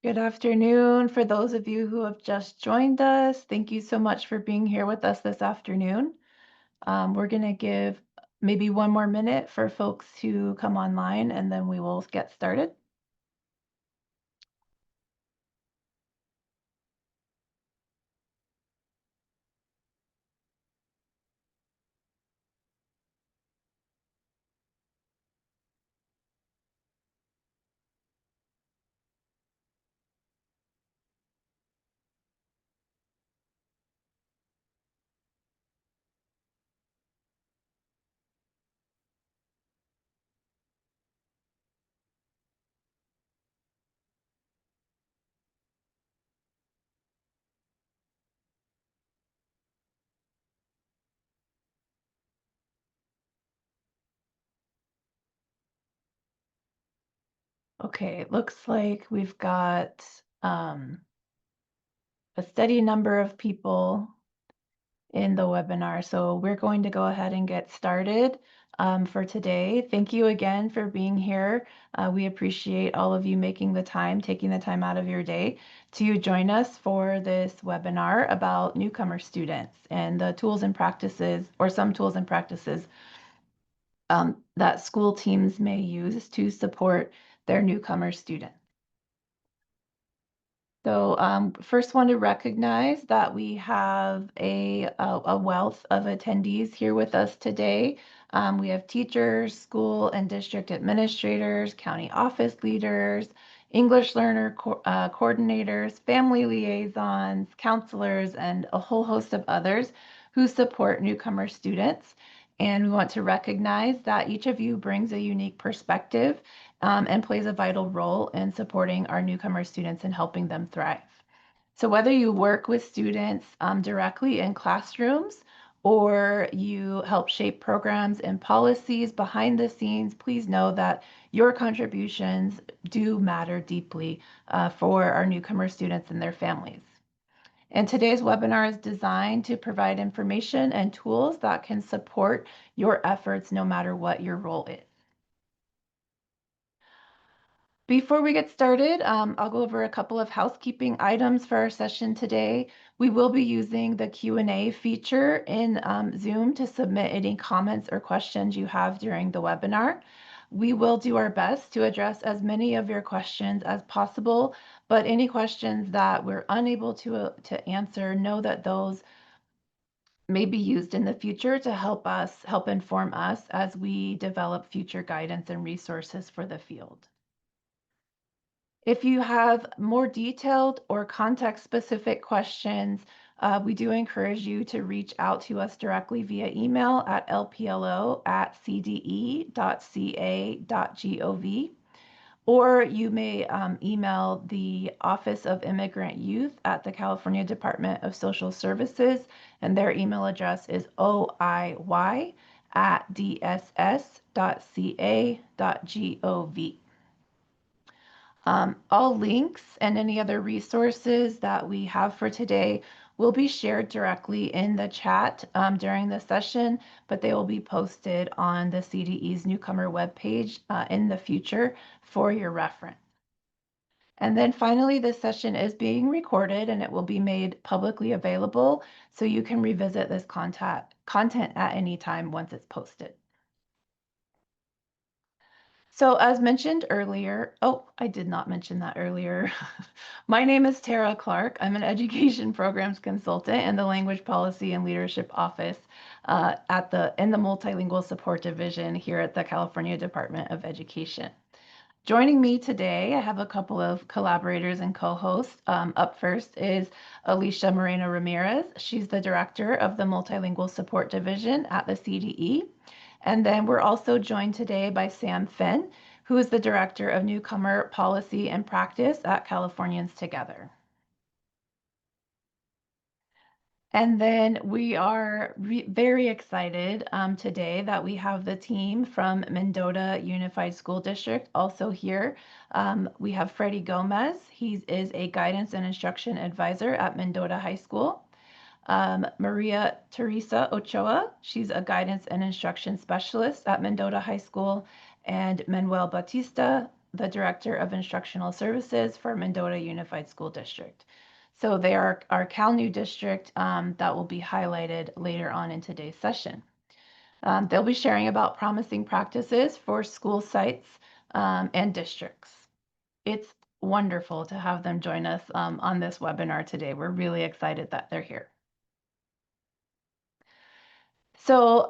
Good afternoon. For those of you who have just joined us, thank you so much for being here with us this afternoon. We're going to give maybe one more minute for folks to come online, and then we will get started. Okay, it looks like we've got a steady number of people in the webinar. So we're going to go ahead and get started for today. Thank you again for being here. We appreciate all of you making the time, taking the time out of your day to join us for this webinar about newcomer students and the tools and practices, or some tools and practices that school teams may use to support their newcomer students. So first want to recognize that we have a wealth of attendees here with us today. We have teachers, school and district administrators, county office leaders, English learner coordinators, family liaisons, counselors, and a whole host of others who support newcomer students. And we want to recognize that each of you brings a unique perspective and plays a vital role in supporting our newcomer students and helping them thrive. So whether you work with students directly in classrooms or you help shape programs and policies behind the scenes, please know that your contributions do matter deeply for our newcomer students and their families. And today's webinar is designed to provide information and tools that can support your efforts no matter what your role is. Before we get started, I'll go over a couple of housekeeping items for our session today. We will be using the Q&A feature in Zoom to submit any comments or questions you have during the webinar. We will do our best to address as many of your questions as possible, but any questions that we're unable to answer, know that those may be used in the future to help inform us as we develop future guidance and resources for the field. If you have more detailed or context-specific questions, we do encourage you to reach out to us directly via email at lplo@cde.ca.gov, or you may email the Office of Immigrant Youth at the California Department of Social Services, and their email address is oiy@dss.ca.gov. All links and any other resources that we have for today will be shared directly in the chat during the session, but they will be posted on the CDE's Newcomer webpage in the future for your reference. And then finally, this session is being recorded and it will be made publicly available, so you can revisit this content at any time once it's posted. So as mentioned earlier, I did not mention that earlier. My name is Tara Clark. I'm an education programs consultant in the Language Policy and Leadership Office in the Multilingual Support Division here at the California Department of Education. Joining me today, I have a couple of collaborators and co-hosts. Up first is Alicia Moreno Ramirez. She's the director of the Multilingual Support Division at the CDE. And then we're also joined today by Sam Finn, who is the Director of Newcomer Policy and Practice at Californians Together. And then we are very excited today that we have the team from Mendota Unified School District also here. We have Freddie Gomez. He is a guidance and instruction advisor at Mendota High School. Maria Teresa Ochoa, she's a guidance and instruction specialist at Mendota High School, and Manuel Batista the Director of Instructional Services for Mendota Unified School District. So they are our CalNEW district that will be highlighted later on in today's session. They'll be sharing about promising practices for school sites and districts. It's wonderful to have them join us on this webinar today. We're really excited that they're here. So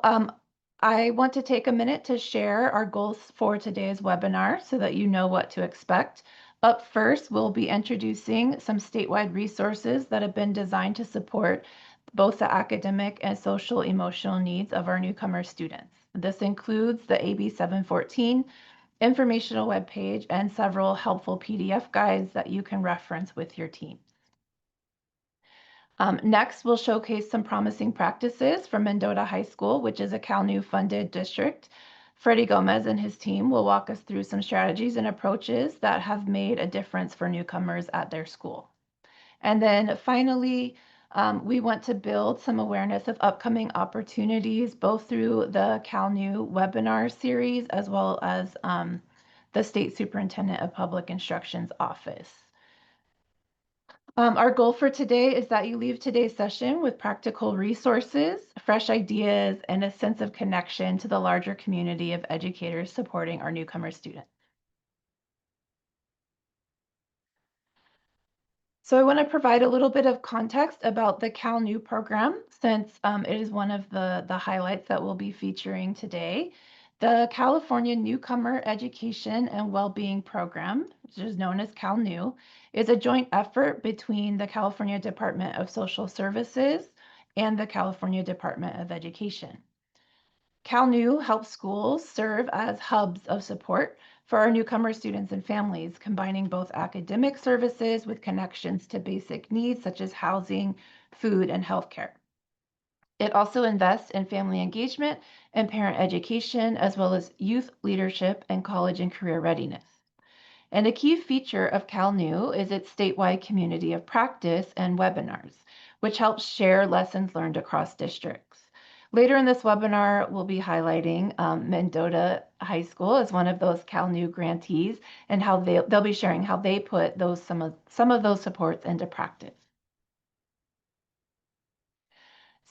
I want to take a minute to share our goals for today's webinar so that you know what to expect. Up first, we'll be introducing some statewide resources that have been designed to support both the academic and social emotional needs of our newcomer students. This includes the AB 714 informational webpage and several helpful PDF guides that you can reference with your team. Next, we'll showcase some promising practices from Mendota High School, which is a CalNEW funded district. Freddie Gomez and his team will walk us through some strategies and approaches that have made a difference for newcomers at their school. And then finally, we want to build some awareness of upcoming opportunities, both through the CalNEW webinar series, as well as the State Superintendent of Public Instruction's office. Our goal for today is that you leave today's session with practical resources, fresh ideas, and a sense of connection to the larger community of educators supporting our newcomer students. So I want to provide a little bit of context about the CalNEW program, since it is one of the highlights that we'll be featuring today. The California Newcomer Education and Wellbeing Program, which is known as CalNEW, is a joint effort between the California Department of Social Services and the California Department of Education. CalNEW helps schools serve as hubs of support for our newcomer students and families, combining both academic services with connections to basic needs such as housing, food, and healthcare. It also invests in family engagement and parent education, as well as youth leadership and college and career readiness. And a key feature of CalNEW is its statewide community of practice and webinars, which helps share lessons learned across districts. Later in this webinar, we'll be highlighting Mendota High School as one of those CalNEW grantees and how they'll be sharing how they put some of those supports into practice.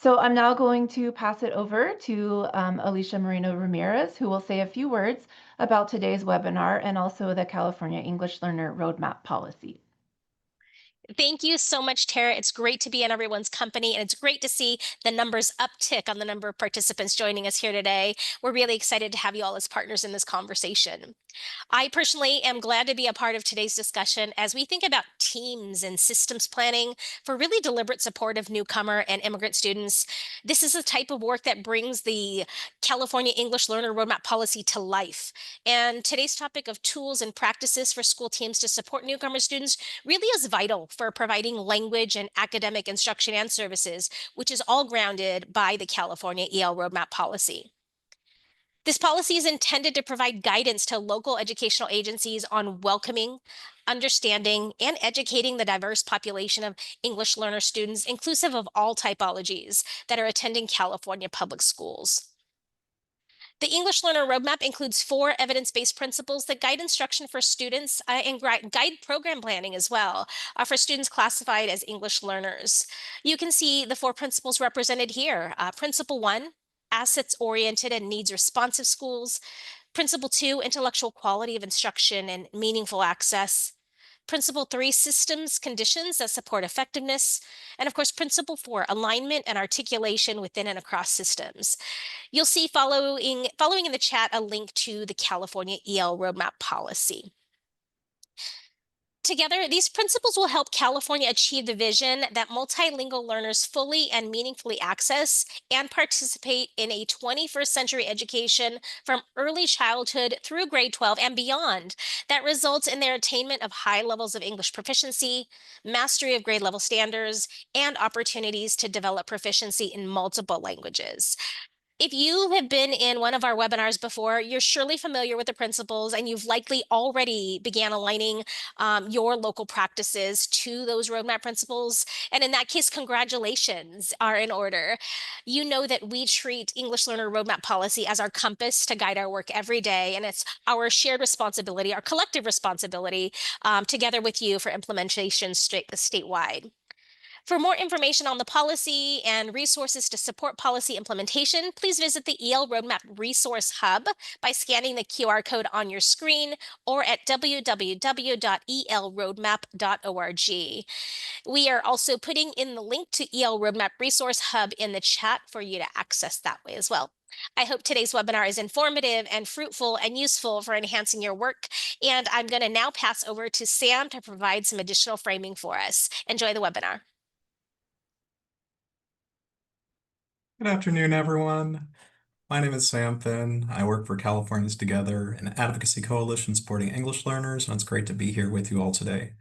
So I'm now going to pass it over to Alicia Moreno Ramirez, who will say a few words about today's webinar and also the California English Learner Roadmap Policy. Thank you so much, Tara. It's great to be in everyone's company, and it's great to see the numbers uptick on the number of participants joining us here today. We're really excited to have you all as partners in this conversation. I personally am glad to be a part of today's discussion as we think about teams and systems planning for really deliberate support of newcomer and immigrant students. This is a type of work that brings the California English Learner Roadmap Policy to life. And today's topic of tools and practices for school teams to support newcomer students really is vital for providing language and academic instruction and services, which is all grounded by the California EL Roadmap Policy. This policy is intended to provide guidance to local educational agencies on welcoming, understanding, and educating the diverse population of English learner students, inclusive of all typologies that are attending California public schools. The English Learner Roadmap includes 4 evidence-based principles that guide instruction for students and guide program planning as well for students classified as English learners. You can see the 4 principles represented here. Principle 1, assets-oriented and needs-responsive schools. Principle 2, intellectual quality of instruction and meaningful access. Principle 3, systems conditions that support effectiveness. And of course, Principle 4, alignment and articulation within and across systems. You'll see following in the chat a link to the California EL Roadmap Policy. Together, these principles will help California achieve the vision that multilingual learners fully and meaningfully access and participate in a 21st century education from early childhood through grade 12 and beyond that results in their attainment of high levels of English proficiency, mastery of grade level standards, and opportunities to develop proficiency in multiple languages. If you have been in one of our webinars before, you're surely familiar with the principles and you've likely already began aligning your local practices to those roadmap principles. And in that case, congratulations are in order. You know that we treat English Learner Roadmap Policy as our compass to guide our work every day. And it's our shared responsibility, our collective responsibility, together with you for implementation statewide. For more information on the policy and resources to support policy implementation, please visit the EL Roadmap Resource Hub by scanning the QR code on your screen or at www.elroadmap.org. We are also putting in the link to EL Roadmap Resource Hub in the chat for you to access that way as well. I hope today's webinar is informative and fruitful and useful for enhancing your work. And I'm going to now pass over to Sam to provide some additional framing for us. Enjoy the webinar. Good afternoon, everyone. My name is Sam Finn. I work for Californians Together, an advocacy coalition supporting English learners, and it's great to be here with you all today.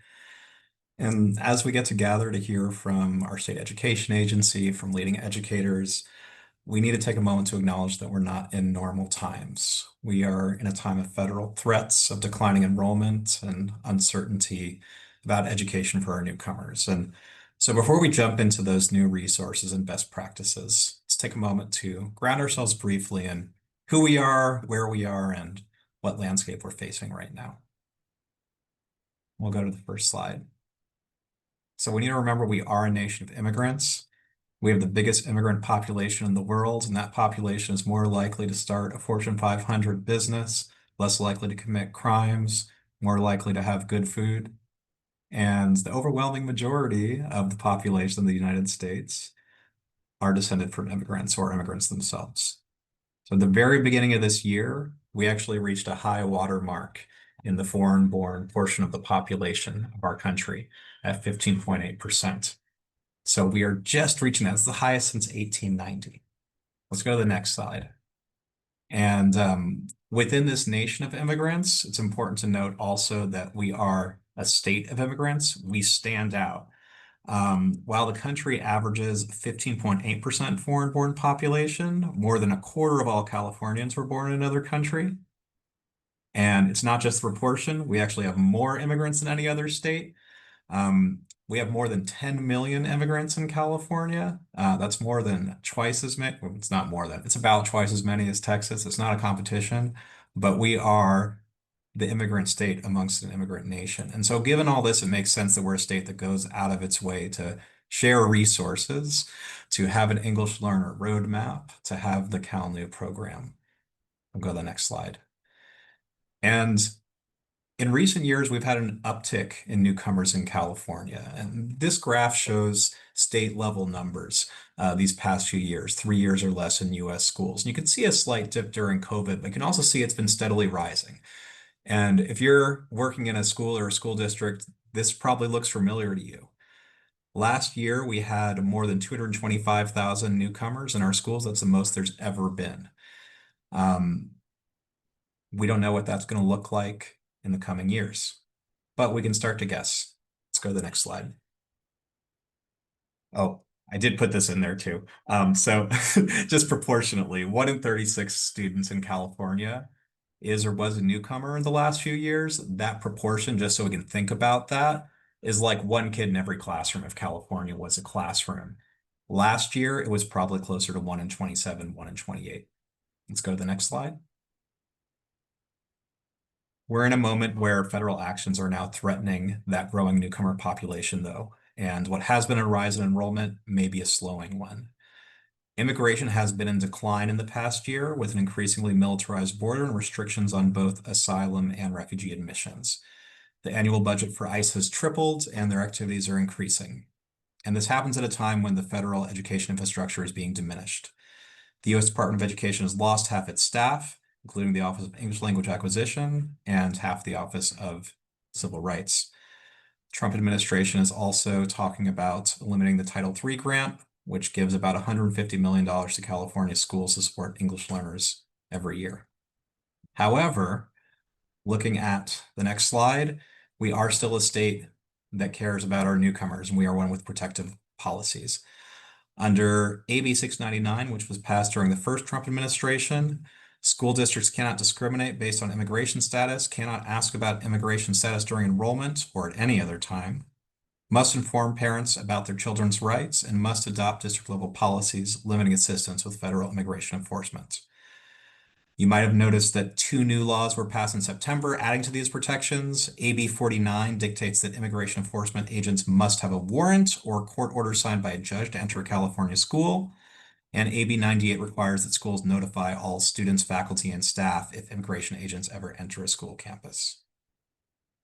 And as we get to gather to hear from our state education agency, from leading educators, we need to take a moment to acknowledge that we're not in normal times. We are in a time of federal threats, of declining enrollment, and uncertainty about education for our newcomers. And so before we jump into those new resources and best practices, let's take a moment to ground ourselves briefly in who we are, where we are, and what landscape we're facing right now. We'll go to the first slide. So we need to remember we are a nation of immigrants. We have the biggest immigrant population in the world, and that population is more likely to start a Fortune 500 business, less likely to commit crimes, more likely to have good food. And the overwhelming majority of the population of the United States are descended from immigrants or immigrants themselves. So at the very beginning of this year, we actually reached a high water mark in the foreign-born portion of the population of our country at 15.8%. So we are just reaching that. It's the highest since 1890. Let's go to the next slide. And within this nation of immigrants, it's important to note also that we are a state of immigrants. We stand out. While the country averages 15.8% foreign-born population, more than a quarter of all Californians were born in another country. And it's not just the proportion. We actually have more immigrants than any other state. We have more than 10 million immigrants in California. That's more than twice as many. Well, it's not more than, it's about twice as many as Texas. It's not a competition, but we are the immigrant state amongst an immigrant nation. And so given all this, it makes sense that we're a state that goes out of its way to share resources, to have an English learner roadmap, to have the CalNEW program. I'll go to the next slide. And in recent years, we've had an uptick in newcomers in California, and this graph shows state level numbers these past few years, 3 years or less in US schools. And you can see a slight dip during COVID, but you can also see it's been steadily rising. And if you're working in a school or a school district, this probably looks familiar to you. Last year, we had more than 225,000 newcomers in our schools. That's the most there's ever been. We don't know what that's going to look like in the coming years, but we can start to guess. Let's go to the next slide. Oh, I did put this in there too. So just proportionately, 1 in 36 students in California is or was a newcomer in the last few years. That proportion, just so we can think about that, is like 1 kid in every classroom if California was a classroom. Last year, it was probably closer to 1 in 27, 1 in 28. Let's go to the next slide. We're in a moment where federal actions are now threatening that growing newcomer population, though, and what has been a rise in enrollment may be a slowing one. Immigration has been in decline in the past year with an increasingly militarized border and restrictions on both asylum and refugee admissions. The annual budget for ICE has tripled and their activities are increasing. And this happens at a time when the federal education infrastructure is being diminished. The U.S. Department of Education has lost half its staff, including the Office of English Language Acquisition and half the Office of Civil Rights. Trump administration is also talking about eliminating the Title III grant, which gives about $150 million to California schools to support English learners every year. However, looking at the next slide, we are still a state that cares about our newcomers, and we are one with protective policies. Under AB 699, which was passed during the first Trump administration, school districts cannot discriminate based on immigration status, cannot ask about immigration status during enrollment or at any other time, must inform parents about their children's rights, and must adopt district-level policies limiting assistance with federal immigration enforcement. You might have noticed that 2 new laws were passed in September adding to these protections. AB 49 dictates that immigration enforcement agents must have a warrant or court order signed by a judge to enter a California school. And AB 98 requires that schools notify all students, faculty, and staff if immigration agents ever enter a school campus.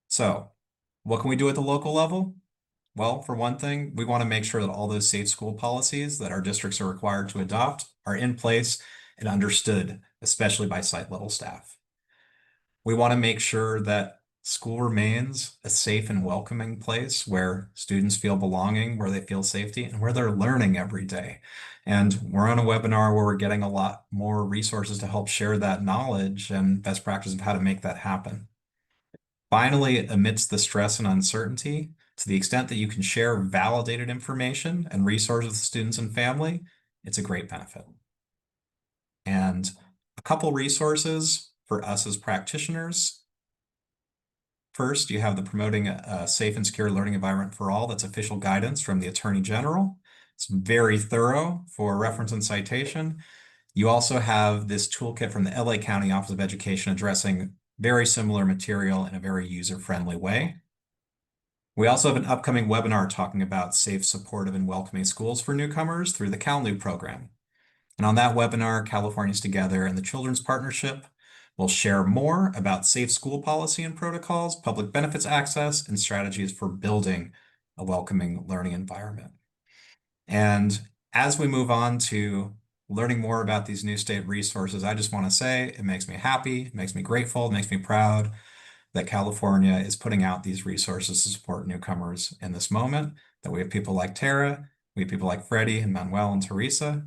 So, what can we do at the local level? Well, for one thing, we want to make sure that all those safe school policies that our districts are required to adopt are in place and understood, especially by site level staff. We want to make sure that school remains a safe and welcoming place where students feel belonging, where they feel safety, and where they're learning every day. And we're on a webinar where we're getting a lot more resources to help share that knowledge and best practice of how to make that happen. Finally, amidst the stress and uncertainty, to the extent that you can share validated information and resources with students and family, it's a great benefit. And a couple resources for us as practitioners. First, you have the Promoting a Safe and Secure Learning Environment for All. That's official guidance from the Attorney General. It's very thorough for reference and citation. You also have this toolkit from the LA County Office of Education addressing very similar material in a very user-friendly way. We also have an upcoming webinar talking about safe, supportive, and welcoming schools for newcomers through the CalNEW program. And on that webinar, Californians Together and the Children's Partnership will share more about safe school policy and protocols, public benefits access, and strategies for building a welcoming learning environment. And as we move on to learning more about these new state resources, I just want to say it makes me happy, it makes me grateful, it makes me proud that California is putting out these resources to support newcomers in this moment, that we have people like Tara, we have people like Freddie and Manuel and Teresa.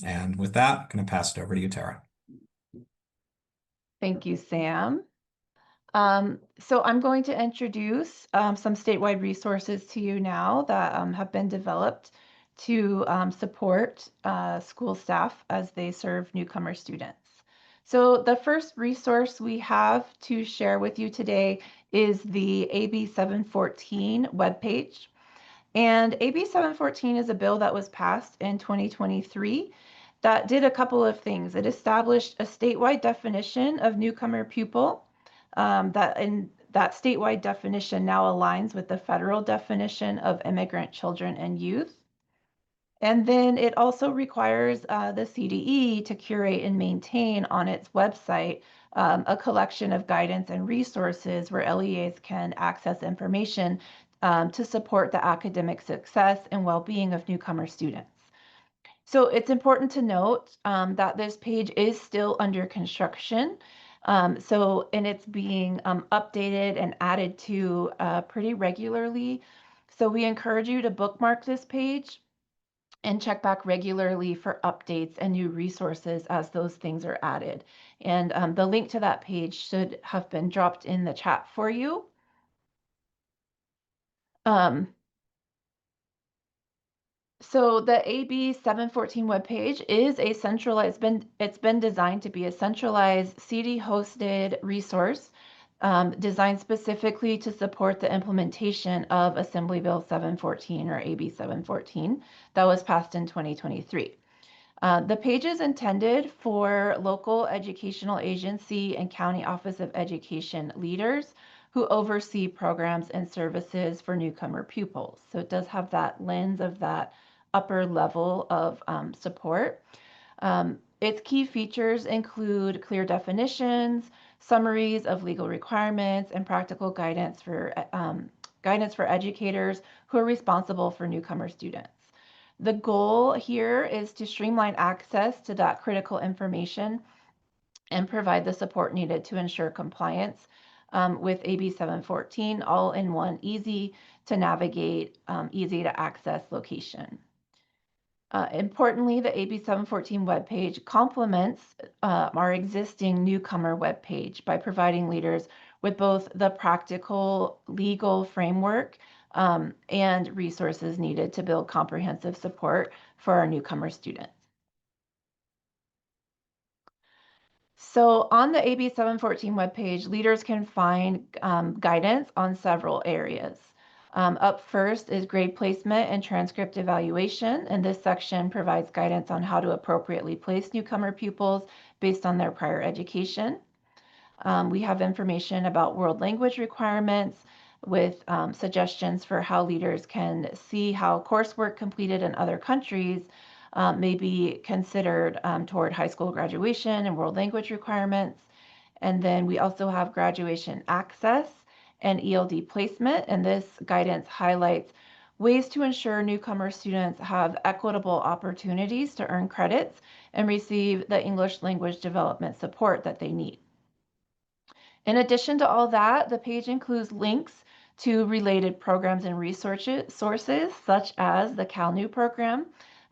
And with that, I'm going to pass it over to you, Tara. Thank you, Sam. So I'm going to introduce some statewide resources to you now that have been developed to support school staff as they serve newcomer students. So the first resource we have to share with you today is the AB 714 webpage. And AB 714 is a bill that was passed in 2023 that did a couple of things. It established a statewide definition of newcomer pupil that statewide definition now aligns with the federal definition of immigrant children and youth. And then it also requires the CDE to curate and maintain on its website a collection of guidance and resources where LEAs can access information to support the academic success and well-being of newcomer students. So it's important to note that this page is still under construction. And it's being updated and added to pretty regularly. So we encourage you to bookmark this page and check back regularly for updates and new resources as those things are added. And the link to that page should have been dropped in the chat for you. So the AB 714 webpage is a centralized, it's been designed to be a centralized CD-hosted resource designed specifically to support the implementation of Assembly Bill 714 or AB 714 that was passed in 2023. The page is intended for local educational agency and county office of education leaders who oversee programs and services for newcomer pupils. So it does have that lens of that upper level of support. Its key features include clear definitions, summaries of legal requirements, and practical guidance for educators who are responsible for newcomer students. The goal here is to streamline access to that critical information and provide the support needed to ensure compliance with AB 714, all in one easy to navigate, easy to access location. Importantly, the AB 714 webpage complements our existing newcomer webpage by providing leaders with both the practical legal framework and resources needed to build comprehensive support for our newcomer students. So on the AB 714 webpage, leaders can find guidance on several areas. Up first is grade placement and transcript evaluation, and this section provides guidance on how to appropriately place newcomer pupils based on their prior education. We have information about world language requirements with suggestions for how leaders can see how coursework completed in other countries may be considered toward high school graduation and world language requirements. And then we also have graduation access and ELD placement, and this guidance highlights ways to ensure newcomer students have equitable opportunities to earn credits and receive the English language development support that they need. In addition to all that, the page includes links to related programs and resources, such as the CalNEW program.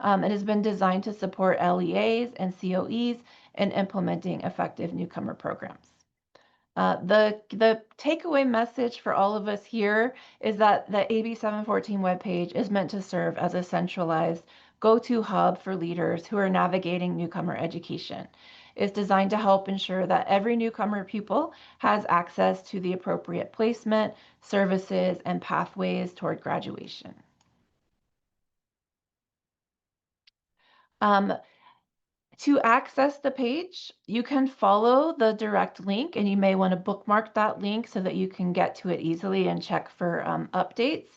It has been designed to support LEAs and COEs in implementing effective newcomer programs. The takeaway message for all of us here is that the AB 714 webpage is meant to serve as a centralized go-to hub for leaders who are navigating newcomer education. It's designed to help ensure that every newcomer pupil has access to the appropriate placement, services, and pathways toward graduation. To access the page, you can follow the direct link, and you may want to bookmark that link so that you can get to it easily and check for updates.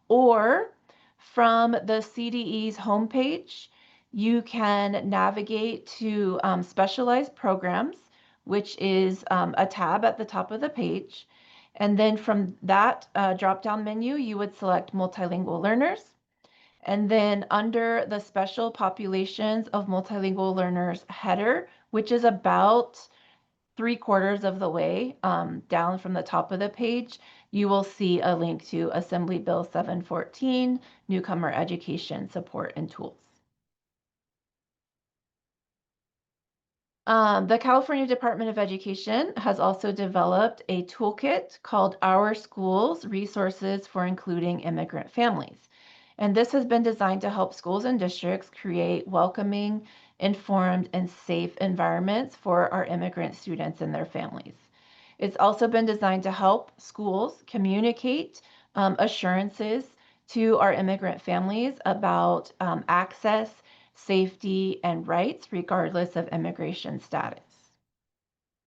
Or from the CDE's homepage, you can navigate to specialized programs, which is a tab at the top of the page. And then from that drop-down menu, you would select multilingual learners. And then under the special populations of multilingual learners header, which is about 3/4 of the way down from the top of the page, you will see a link to Assembly Bill 714, Newcomer Education Support and Tools. The California Department of Education has also developed a toolkit called Our Schools Resources for Including Immigrant Families. And this has been designed to help schools and districts create welcoming, informed, and safe environments for our immigrant students and their families. It's also been designed to help schools communicate assurances to our immigrant families about access, safety, and rights regardless of immigration status.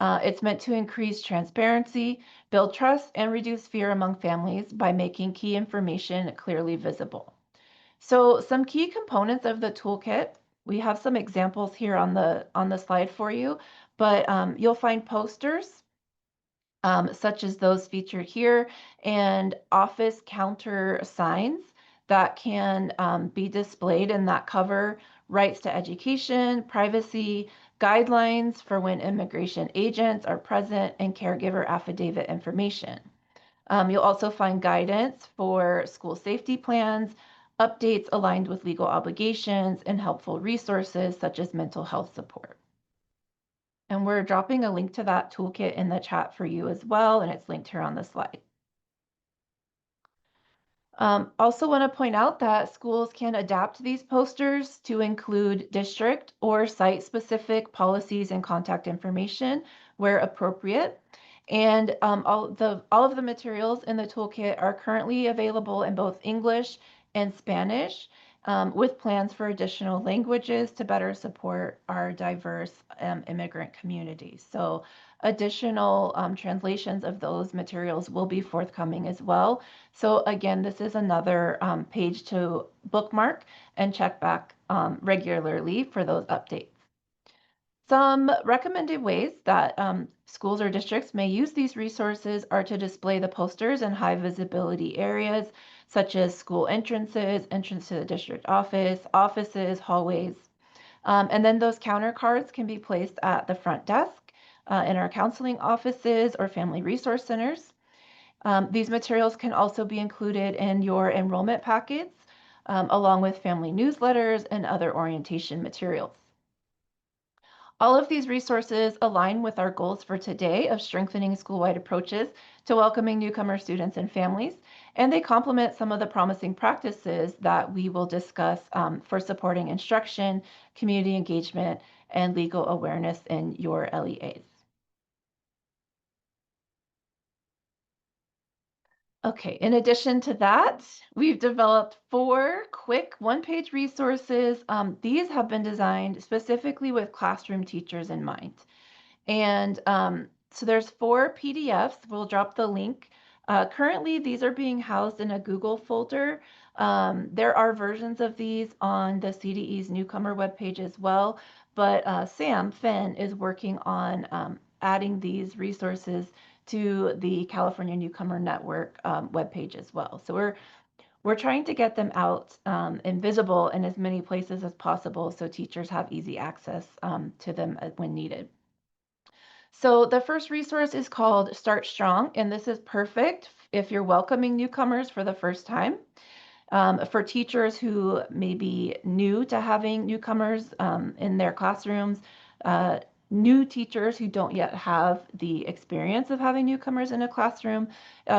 It's meant to increase transparency, build trust, and reduce fear among families by making key information clearly visible. So some key components of the toolkit, we have some examples here on the slide for you, but you'll find posters such as those featured here and office counter signs that can be displayed and that cover rights to education, privacy, guidelines for when immigration agents are present, and caregiver affidavit information. You'll also find guidance for school safety plans, updates aligned with legal obligations, and helpful resources such as mental health support. And we're dropping a link to that toolkit in the chat for you as well, and it's linked here on the slide. Also want to point out that schools can adapt these posters to include district or site-specific policies and contact information where appropriate. And all of the materials in the toolkit are currently available in both English and Spanish, with plans for additional languages to better support our diverse immigrant communities. So additional translations of those materials will be forthcoming as well. So again, this is another page to bookmark and check back regularly for those updates. Some recommended ways that schools or districts may use these resources are to display the posters in high visibility areas, such as school entrances, entrance to the district office, offices, hallways. And then those counter cards can be placed at the front desk, in our counseling offices or family resource centers. These materials can also be included in your enrollment packets, along with family newsletters and other orientation materials. All of these resources align with our goals for today of strengthening school-wide approaches to welcoming newcomer students and families, and they complement some of the promising practices that we will discuss for supporting instruction, community engagement, and legal awareness in your LEAs. Okay, in addition to that, we've developed 4 quick one-page resources. These have been designed specifically with classroom teachers in mind. And so there's 4 PDFs. We'll drop the link. Currently, these are being housed in a Google folder. There are versions of these on the CDE's Newcomer webpage as well, but Sam Finn is working on adding these resources to the California Newcomer Network webpage as well. So we're trying to get them out and visible in as many places as possible so teachers have easy access to them when needed. So the first resource is called Start Strong, and this is perfect if you're welcoming newcomers for the first time. For teachers who may be new to having newcomers in their classrooms, new teachers who don't yet have the experience of having newcomers in a classroom,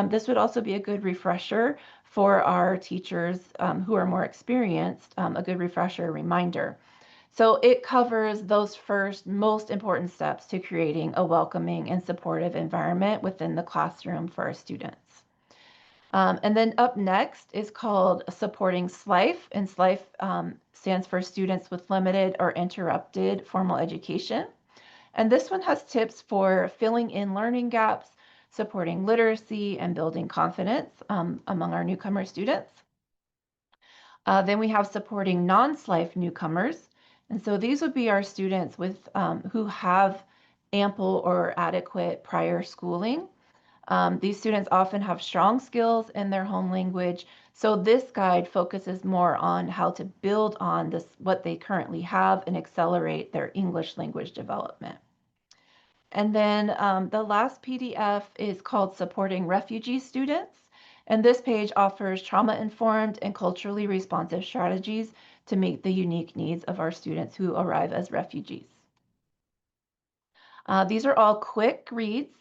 this would also be a good refresher for our teachers who are more experienced, a good refresher reminder. So it covers those first most important steps to creating a welcoming and supportive environment within the classroom for our students. And then up next is called Supporting SLIFE, and SLIFE stands for Students with Limited or Interrupted Formal Education. And this one has tips for filling in learning gaps, supporting literacy, and building confidence among our newcomer students. Then we have supporting non-SLIFE newcomers. And so these would be our students with who have ample or adequate prior schooling. These students often have strong skills in their home language. So this guide focuses more on how to build on this, what they currently have, and accelerate their English language development. And then the last PDF is called Supporting Refugee Students. And this page offers trauma-informed and culturally responsive strategies to meet the unique needs of our students who arrive as refugees. These are all quick reads.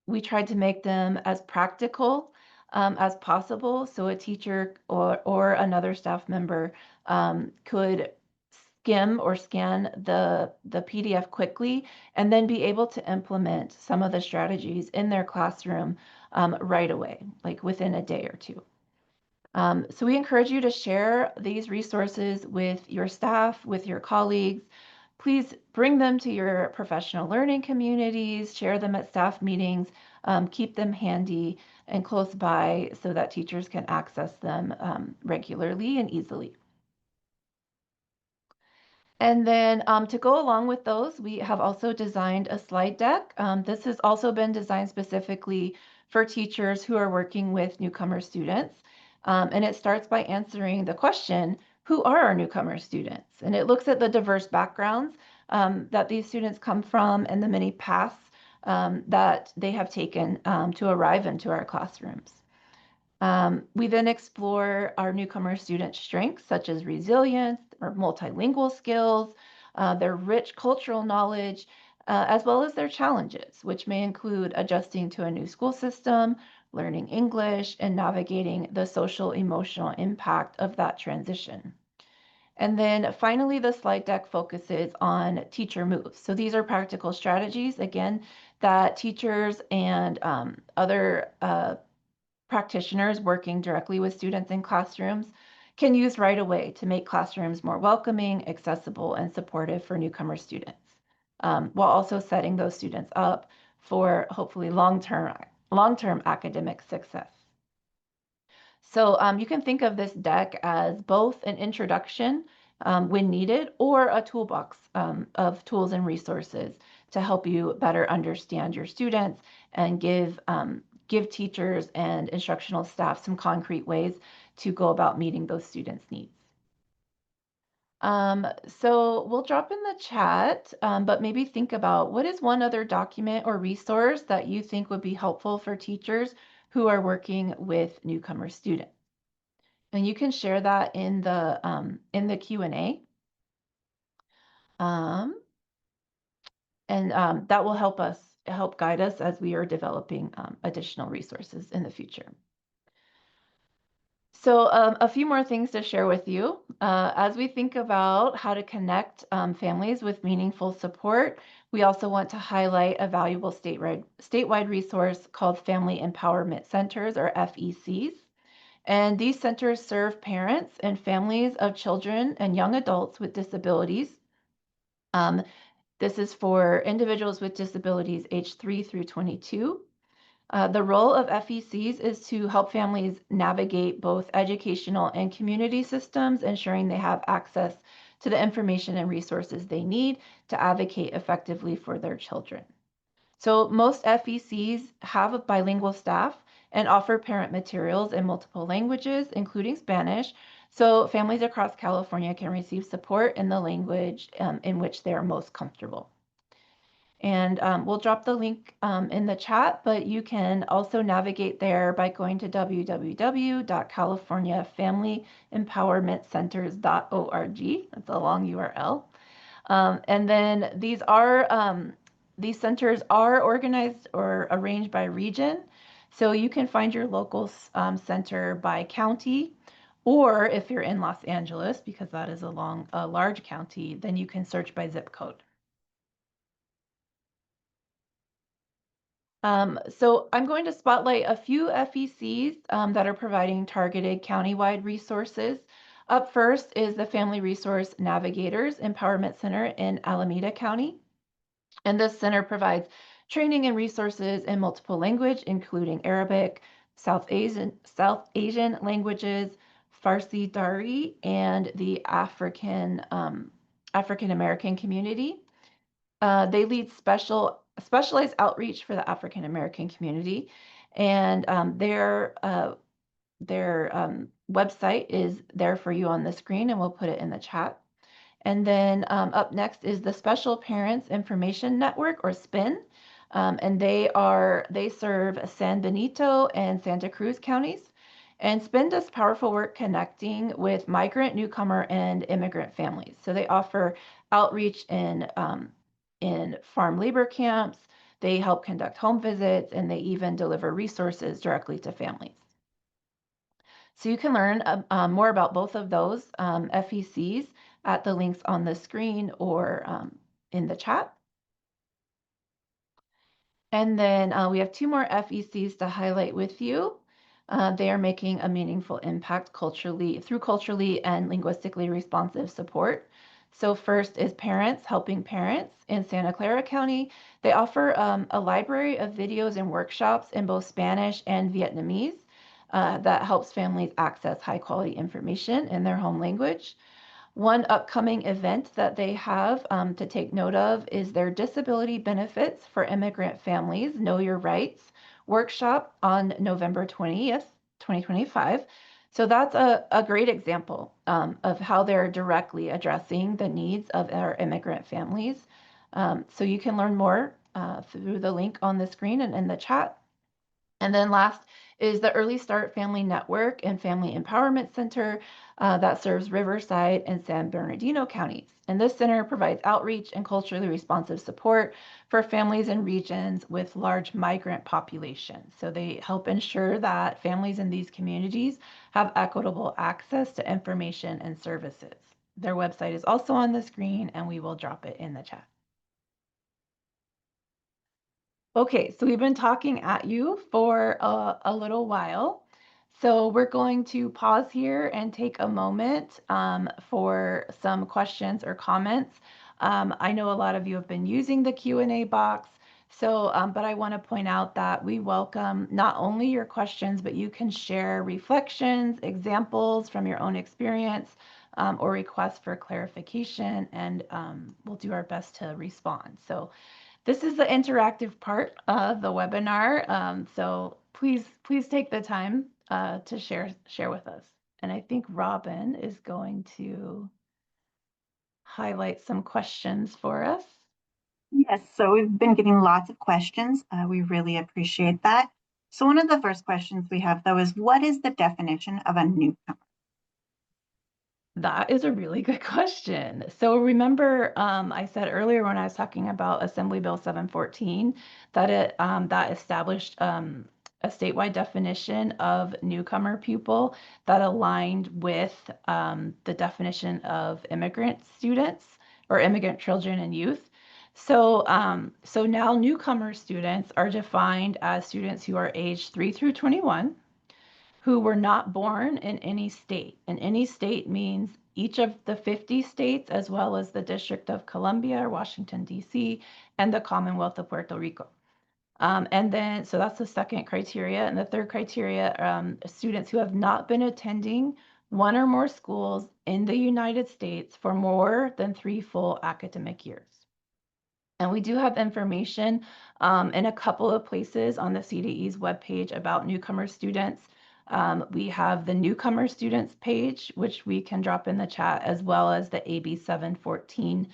We tried to make them as practical as possible so a teacher or another staff member could skim or scan the PDF quickly and then be able to implement some of the strategies in their classroom right away, like within a day or two. So we encourage you to share these resources with your staff, with your colleagues. Please bring them to your professional learning communities, share them at staff meetings, keep them handy and close by so that teachers can access them regularly and easily. And then to go along with those, we have also designed a slide deck. This has also been designed specifically for teachers who are working with newcomer students. And it starts by answering the question, who are our newcomer students? And it looks at the diverse backgrounds that these students come from and the many paths that they have taken to arrive into our classrooms. We then explore our newcomer student strengths, such as resilience or multilingual skills, their rich cultural knowledge, as well as their challenges, which may include adjusting to a new school system, learning English, and navigating the social emotional impact of that transition. And then finally, the slide deck focuses on teacher moves. So these are practical strategies, again, that teachers and other practitioners working directly with students in classrooms can use right away to make classrooms more welcoming, accessible, and supportive for newcomer students, while also setting those students up for hopefully long-term academic success. So you can think of this deck as both an introduction when needed or a toolbox of tools and resources to help you better understand your students and give teachers and instructional staff some concrete ways to go about meeting those students' needs. So we'll drop in the chat, but maybe think about what is one other document or resource that you think would be helpful for teachers who are working with newcomer students. And you can share that in the Q&A. And that will help guide us as we are developing additional resources in the future. So a few more things to share with you. As we think about how to connect families with meaningful support, we also want to highlight a valuable statewide resource called Family Empowerment Centers, or FECs. And these centers serve parents and families of children and young adults with disabilities. This is for individuals with disabilities age 3 through 22. The role of FECs is to help families navigate both educational and community systems, ensuring they have access to the information and resources they need to advocate effectively for their children. So most FECs have a bilingual staff and offer parent materials in multiple languages, including Spanish, so families across California can receive support in the language in which they are most comfortable. And we'll drop the link in the chat, but you can also navigate there by going to www.californiafamilyempowermentcenters.org. That's a long URL. And then these centers are organized or arranged by region. So you can find your local center by county, or if you're in Los Angeles, because that is a large county, then you can search by zip code. So I'm going to spotlight a few FECs that are providing targeted countywide resources. Up first is the Family Resource Navigators Empowerment Center in Alameda County. And this center provides training and resources in multiple language, including Arabic, South Asian languages, Farsi Dari, and the African American community. They lead specialized outreach for the African American community, and their website is there for you on the screen, and we'll put it in the chat. And then up next is the Special Parents Information Network, or SPIN, and they serve San Benito and Santa Cruz counties. And SPIN does powerful work connecting with migrant, newcomer, and immigrant families. So they offer outreach in farm labor camps. They help conduct home visits, and they even deliver resources directly to families. So you can learn more about both of those FECs at the links on the screen or in the chat. And then we have two more FECs to highlight with you. They are making a meaningful impact through culturally and linguistically responsive support. So first is Parents Helping Parents in Santa Clara County. They offer a library of videos and workshops in both Spanish and Vietnamese that helps families access high quality information in their home language. One upcoming event that they have to take note of is their Disability Benefits for Immigrant Families, Know Your Rights workshop on November 20th, 2025. So that's a great example of how they're directly addressing the needs of our immigrant families. So you can learn more through the link on the screen and in the chat. And then last is the Early Start Family Network and Family Empowerment Center that serves Riverside and San Bernardino counties. And this center provides outreach and culturally responsive support for families in regions with large migrant populations. So they help ensure that families in these communities have equitable access to information and services. Their website is also on the screen, and we will drop it in the chat. Okay, so we've been talking at you for a little while. So we're going to pause here and take a moment for some questions or comments. I know a lot of you have been using the Q&A box, so but I want to point out that we welcome not only your questions, but you can share reflections, examples from your own experience, or requests for clarification, and we'll do our best to respond. So this is the interactive part of the webinar, so please take the time to share with us. And I think Robin is going to highlight some questions for us. Yes, so we've been getting lots of questions. We really appreciate that. So one of the first questions we have, though, is what is the definition of a newcomer? That is a really good question. So remember, I said earlier when I was talking about Assembly Bill 714 that that established a statewide definition of newcomer pupil that aligned with the definition of immigrant students or immigrant children and youth. So, so now newcomer students are defined as students who are aged 3 through 21 who were not born in any state. And any state means each of the 50 states, as well as the District of Columbia or Washington, D.C., and the Commonwealth of Puerto Rico. And then, so that's the second criteria. And the third criteria, students who have not been attending one or more schools in the United States for more than 3 full academic years. And we do have information in a couple of places on the CDE's webpage about newcomer students. We have the newcomer students page, which we can drop in the chat, as well as the AB 714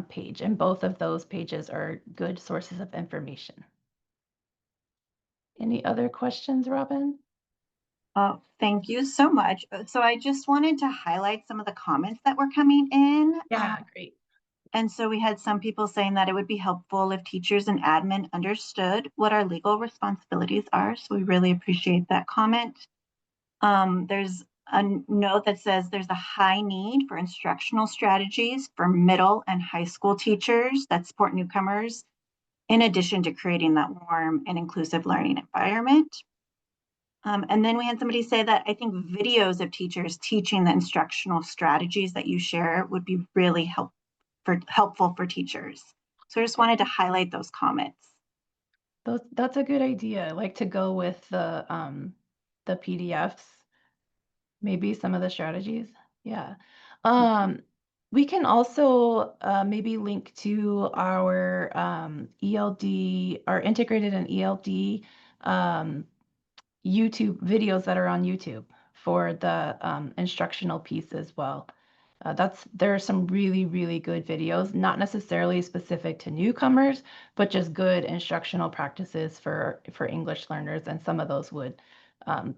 page. And both of those pages are good sources of information. Any other questions, Robin? Oh, thank you so much. So I just wanted to highlight some of the comments that were coming in. Yeah, great. And so we had some people saying that it would be helpful if teachers and admin understood what our legal responsibilities are. So we really appreciate that comment. There's a note that says there's a high need for instructional strategies for middle and high school teachers that support newcomers, in addition to creating that warm and inclusive learning environment. And then we had somebody say that I think videos of teachers teaching the instructional strategies that you share would be really helpful for teachers. So I just wanted to highlight those comments. That's a good idea. I like to go with the PDFs, maybe some of the strategies. Yeah. We can also maybe link to our ELD, our integrated and ELD YouTube videos that are on YouTube for the instructional piece as well. There are some really, really good videos, not necessarily specific to newcomers, but just good instructional practices for English learners. And some of those would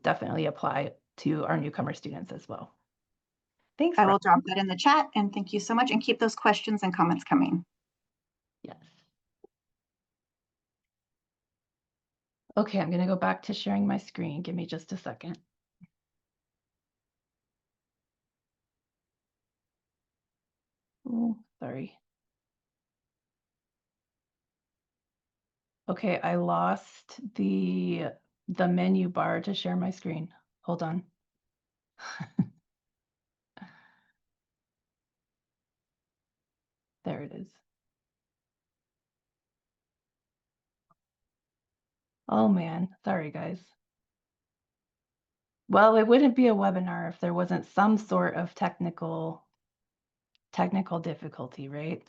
definitely apply to our newcomer students as well. Thanks, I will Rob. drop that in the chat, and thank you so much, and keep those questions and comments coming. Yes. Okay, I'm going to go back to sharing my screen. Give me just a second. Oh, sorry. Okay, I lost the menu bar to share my screen. Hold on. There it is. Oh man, sorry guys. Well, it wouldn't be a webinar if there wasn't some sort of technical difficulty, right?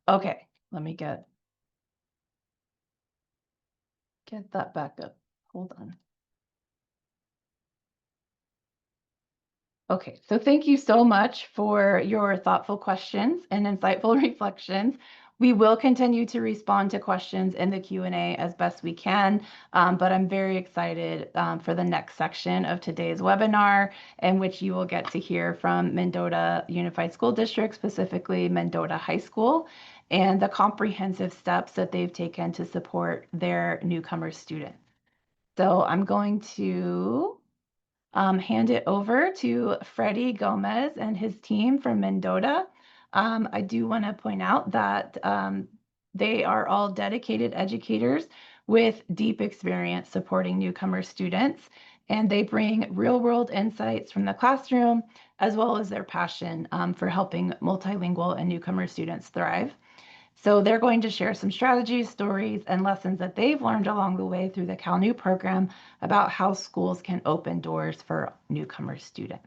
Okay, let me get that back up. Hold on. Okay, so thank you so much for your thoughtful questions and insightful reflections. We will continue to respond to questions in the Q&A as best we can, but I'm very excited for the next section of today's webinar, in which you will get to hear from Mendota Unified School District, specifically Mendota High School, and the comprehensive steps that they've taken to support their newcomer students. So I'm going to hand it over to Freddie Gomez and his team from Mendota. I do want to point out that they are all dedicated educators with deep experience supporting newcomer students, and they bring real-world insights from the classroom, as well as their passion for helping multilingual and newcomer students thrive. So they're going to share some strategies, stories, and lessons that they've learned along the way through the CalNEW program about how schools can open doors for newcomer students.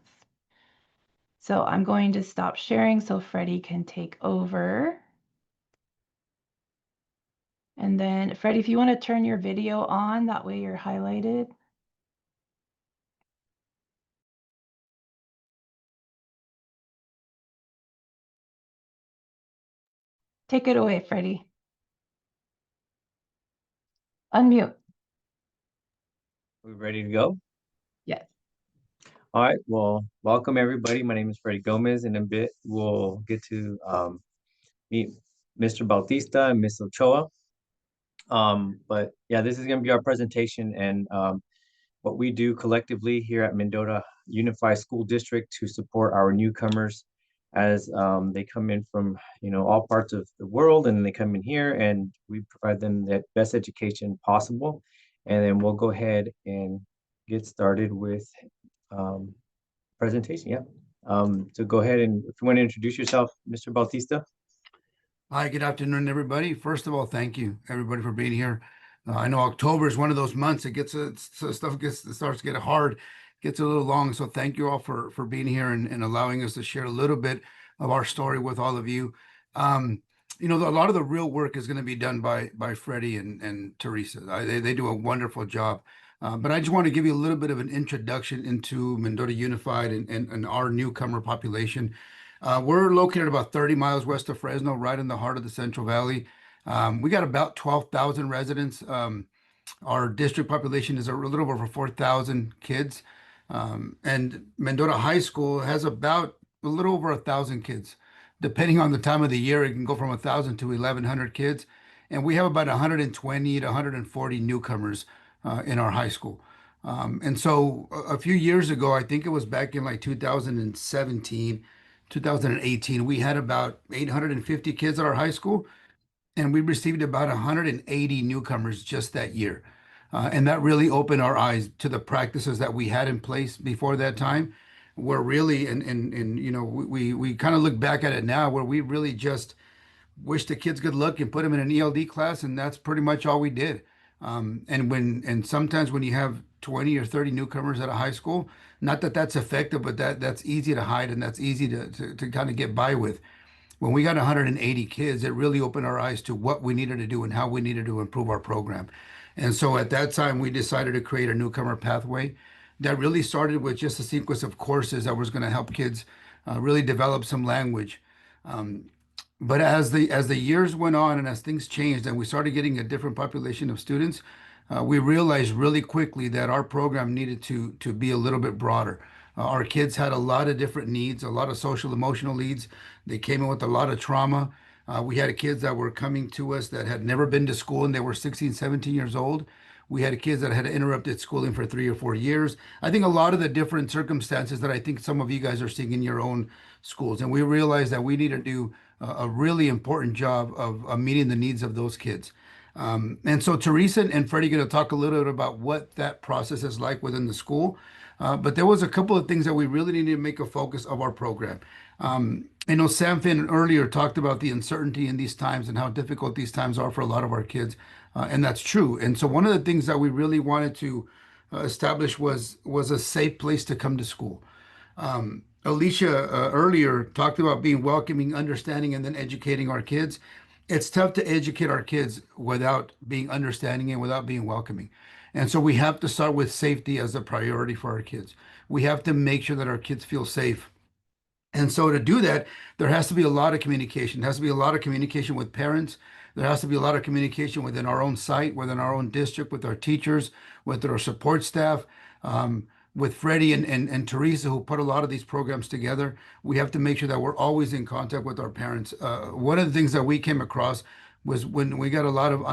So I'm going to stop sharing so Freddie can take over. And then Freddie, if you want to turn your video on, that way you're highlighted. Take it away, Freddie. Unmute. We ready to go? Yes. All right, well, welcome everybody. My name is Freddie Gomez. In a bit, we'll get to meet Mr. Bautista and Ms. Ochoa. But yeah, this is going to be our presentation and what we do collectively here at Mendota Unified School District to support our newcomers as they come in from, all parts of the world, and they come in here and we provide them the best education possible. And then we'll go ahead and get started with um, presentation. Yeah. So go ahead, and if you want to introduce yourself, Mr. Bautista. Hi, good afternoon, everybody. First of all, thank you, everybody, for being here. I know October is one of those months. It gets starts to get hard, gets a little long. So thank you all for being here and allowing us to share a little bit of our story with all of you. A lot of the real work is going to be done by Freddie and Teresa. They do a wonderful job. But I just want to give you a little bit of an introduction into Mendota Unified and our newcomer population. We're located about 30 miles west of Fresno, right in the heart of the Central Valley. We got about 12,000 residents. Our district population is a little over 4,000 kids. And Mendota High School has about a little over 1,000 kids. Depending on the time of the year, it can go from 1,000 to 1,100 kids. And we have about 120 to 140 newcomers in our high school. And so a few years ago, I think it was back in like 2017, 2018, we had about 850 kids at our high school, and we received about 180 newcomers just that year. And that really opened our eyes to the practices that we had in place before that time. Where really, we kind of look back at it now, where we really just wish the kids good luck and put them in an ELD class, and that's pretty much all we did. And sometimes when you have 20 or 30 newcomers at a high school, not that that's effective, but that's easy to hide and that's easy to kind of get by with. When we got 180 kids, it really opened our eyes to what we needed to do and how we needed to improve our program. And so at that time, we decided to create a newcomer pathway that really started with just a sequence of courses that was going to help kids really develop some language. But as the years went on and as things changed and we started getting a different population of students, we realized really quickly that our program needed to be a little bit broader. Our kids had a lot of different needs, a lot of social emotional needs. They came in with a lot of trauma. We had kids that were coming to us that had never been to school and they were 16, 17 years old. We had kids that had interrupted schooling for 3 or 4 years. I think a lot of the different circumstances that I think some of you guys are seeing in your own schools. And we realized that we need to do a really important job of meeting the needs of those kids. And so Teresa and Freddie are going to talk a little bit about what that process is like within the school. But there was a couple of things that we really needed to make a focus of our program. I know Sam Finn earlier talked about the uncertainty in these times and how difficult these times are for a lot of our kids. And that's true. And so one of the things that we really wanted to establish was a safe place to come to school. Alicia earlier talked about being welcoming, understanding, and then educating our kids. It's tough to educate our kids without being understanding and without being welcoming. And so we have to start with safety as a priority for our kids. We have to make sure that our kids feel safe. And so to do that, there has to be a lot of communication. There has to be a lot of communication with parents. There has to be a lot of communication within our own site, within our own district, with our teachers, with our support staff. With Freddie and Teresa, who put a lot of these programs together, we have to make sure that we're always in contact with our parents. One of the things that we came across was when we got a lot of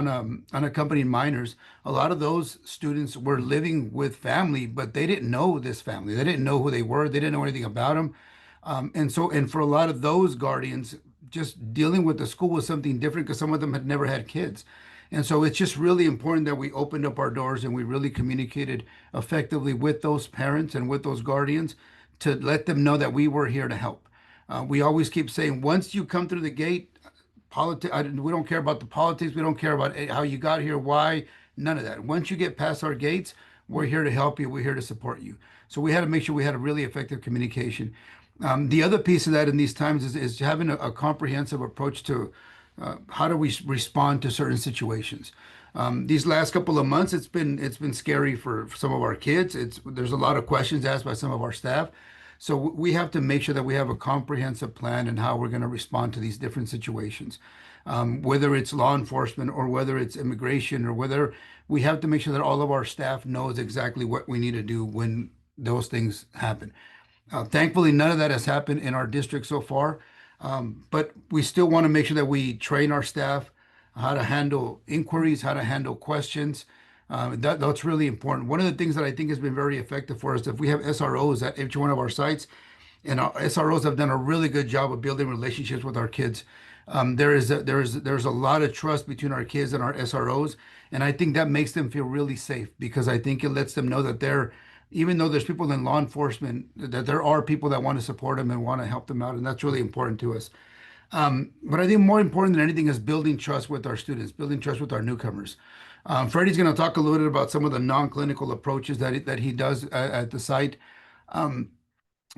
unaccompanied minors, a lot of those students were living with family, but they didn't know this family. They didn't know who they were. They didn't know anything about them. And for a lot of those guardians, just dealing with the school was something different because some of them had never had kids. And so it's just really important that we opened up our doors and we really communicated effectively with those parents and with those guardians to let them know that we were here to help. We always keep saying, once you come through the gate, we don't care about the politics. We don't care about how you got here, why, none of that. Once you get past our gates, we're here to help you. We're here to support you. So we had to make sure we had a really effective communication. The other piece of that in these times is having a comprehensive approach to how do we respond to certain situations. These last couple of months, it's been scary for some of our kids. There's a lot of questions asked by some of our staff. So we have to make sure that we have a comprehensive plan and how we're going to respond to these different situations. Whether it's law enforcement or whether it's immigration or whether we have to make sure that all of our staff knows exactly what we need to do when those things happen. Thankfully, none of that has happened in our district so far, but we still want to make sure that we train our staff how to handle inquiries, how to handle questions. That's really important. One of the things that I think has been very effective for us, if we have SROs at each one of our sites, and our SROs have done a really good job of building relationships with our kids. There's a lot of trust between our kids and our SROs, and I think that makes them feel really safe because I think it lets them know that even though there's people in law enforcement, that there are people that want to support them and want to help them out, and that's really important to us. But I think more important than anything is building trust with our students, building trust with our newcomers. Freddie's going to talk a little bit about some of the non-clinical approaches that he does at the site.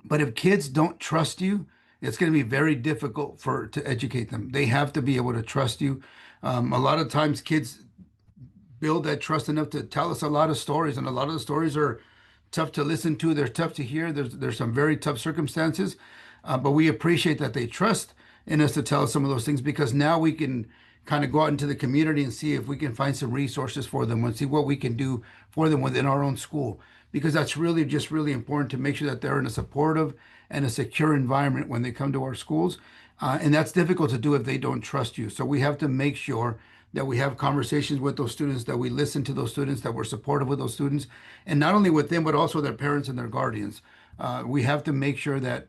But if kids don't trust you, it's going to be very difficult to educate them. They have to be able to trust you. A lot of times, kids build that trust enough to tell us a lot of stories, and a lot of the stories are tough to listen to. They're tough to hear. There's some very tough circumstances, but we appreciate that they trust in us to tell us some of those things because now we can kind of go out into the community and see if we can find some resources for them and see what we can do for them within our own school because that's really just really important to make sure that they're in a supportive and a secure environment when they come to our schools. And that's difficult to do if they don't trust you. So we have to make sure that we have conversations with those students, that we listen to those students, that we're supportive with those students, and not only with them, but also their parents and their guardians. We have to make sure that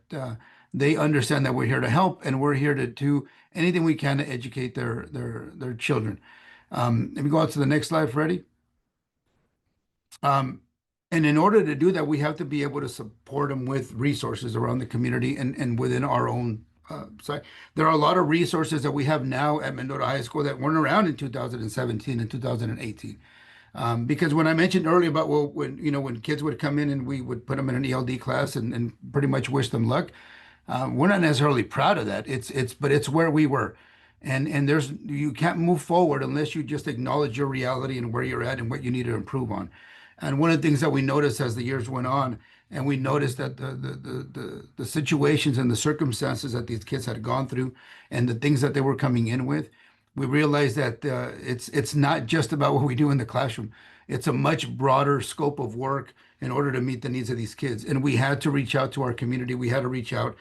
they understand that we're here to help and we're here to do anything we can to educate their children. Let me go on to the next slide, Freddie. And in order to do that, we have to be able to support them with resources around the community and within our own site. There are a lot of resources that we have now at Mendota High School that weren't around in 2017 and 2018. Because when I mentioned earlier about when kids would come in and we would put them in an ELD class and pretty much wish them luck, we're not necessarily proud of that. But it's where we were. And you can't move forward unless you just acknowledge your reality and where you're at and what you need to improve on. And one of the things that we noticed as the years went on, and we noticed that the situations and the circumstances that these kids had gone through and the things that they were coming in with, we realized that it's not just about what we do in the classroom. It's a much broader scope of work in order to meet the needs of these kids. And we had to reach out to our community. We had to reach out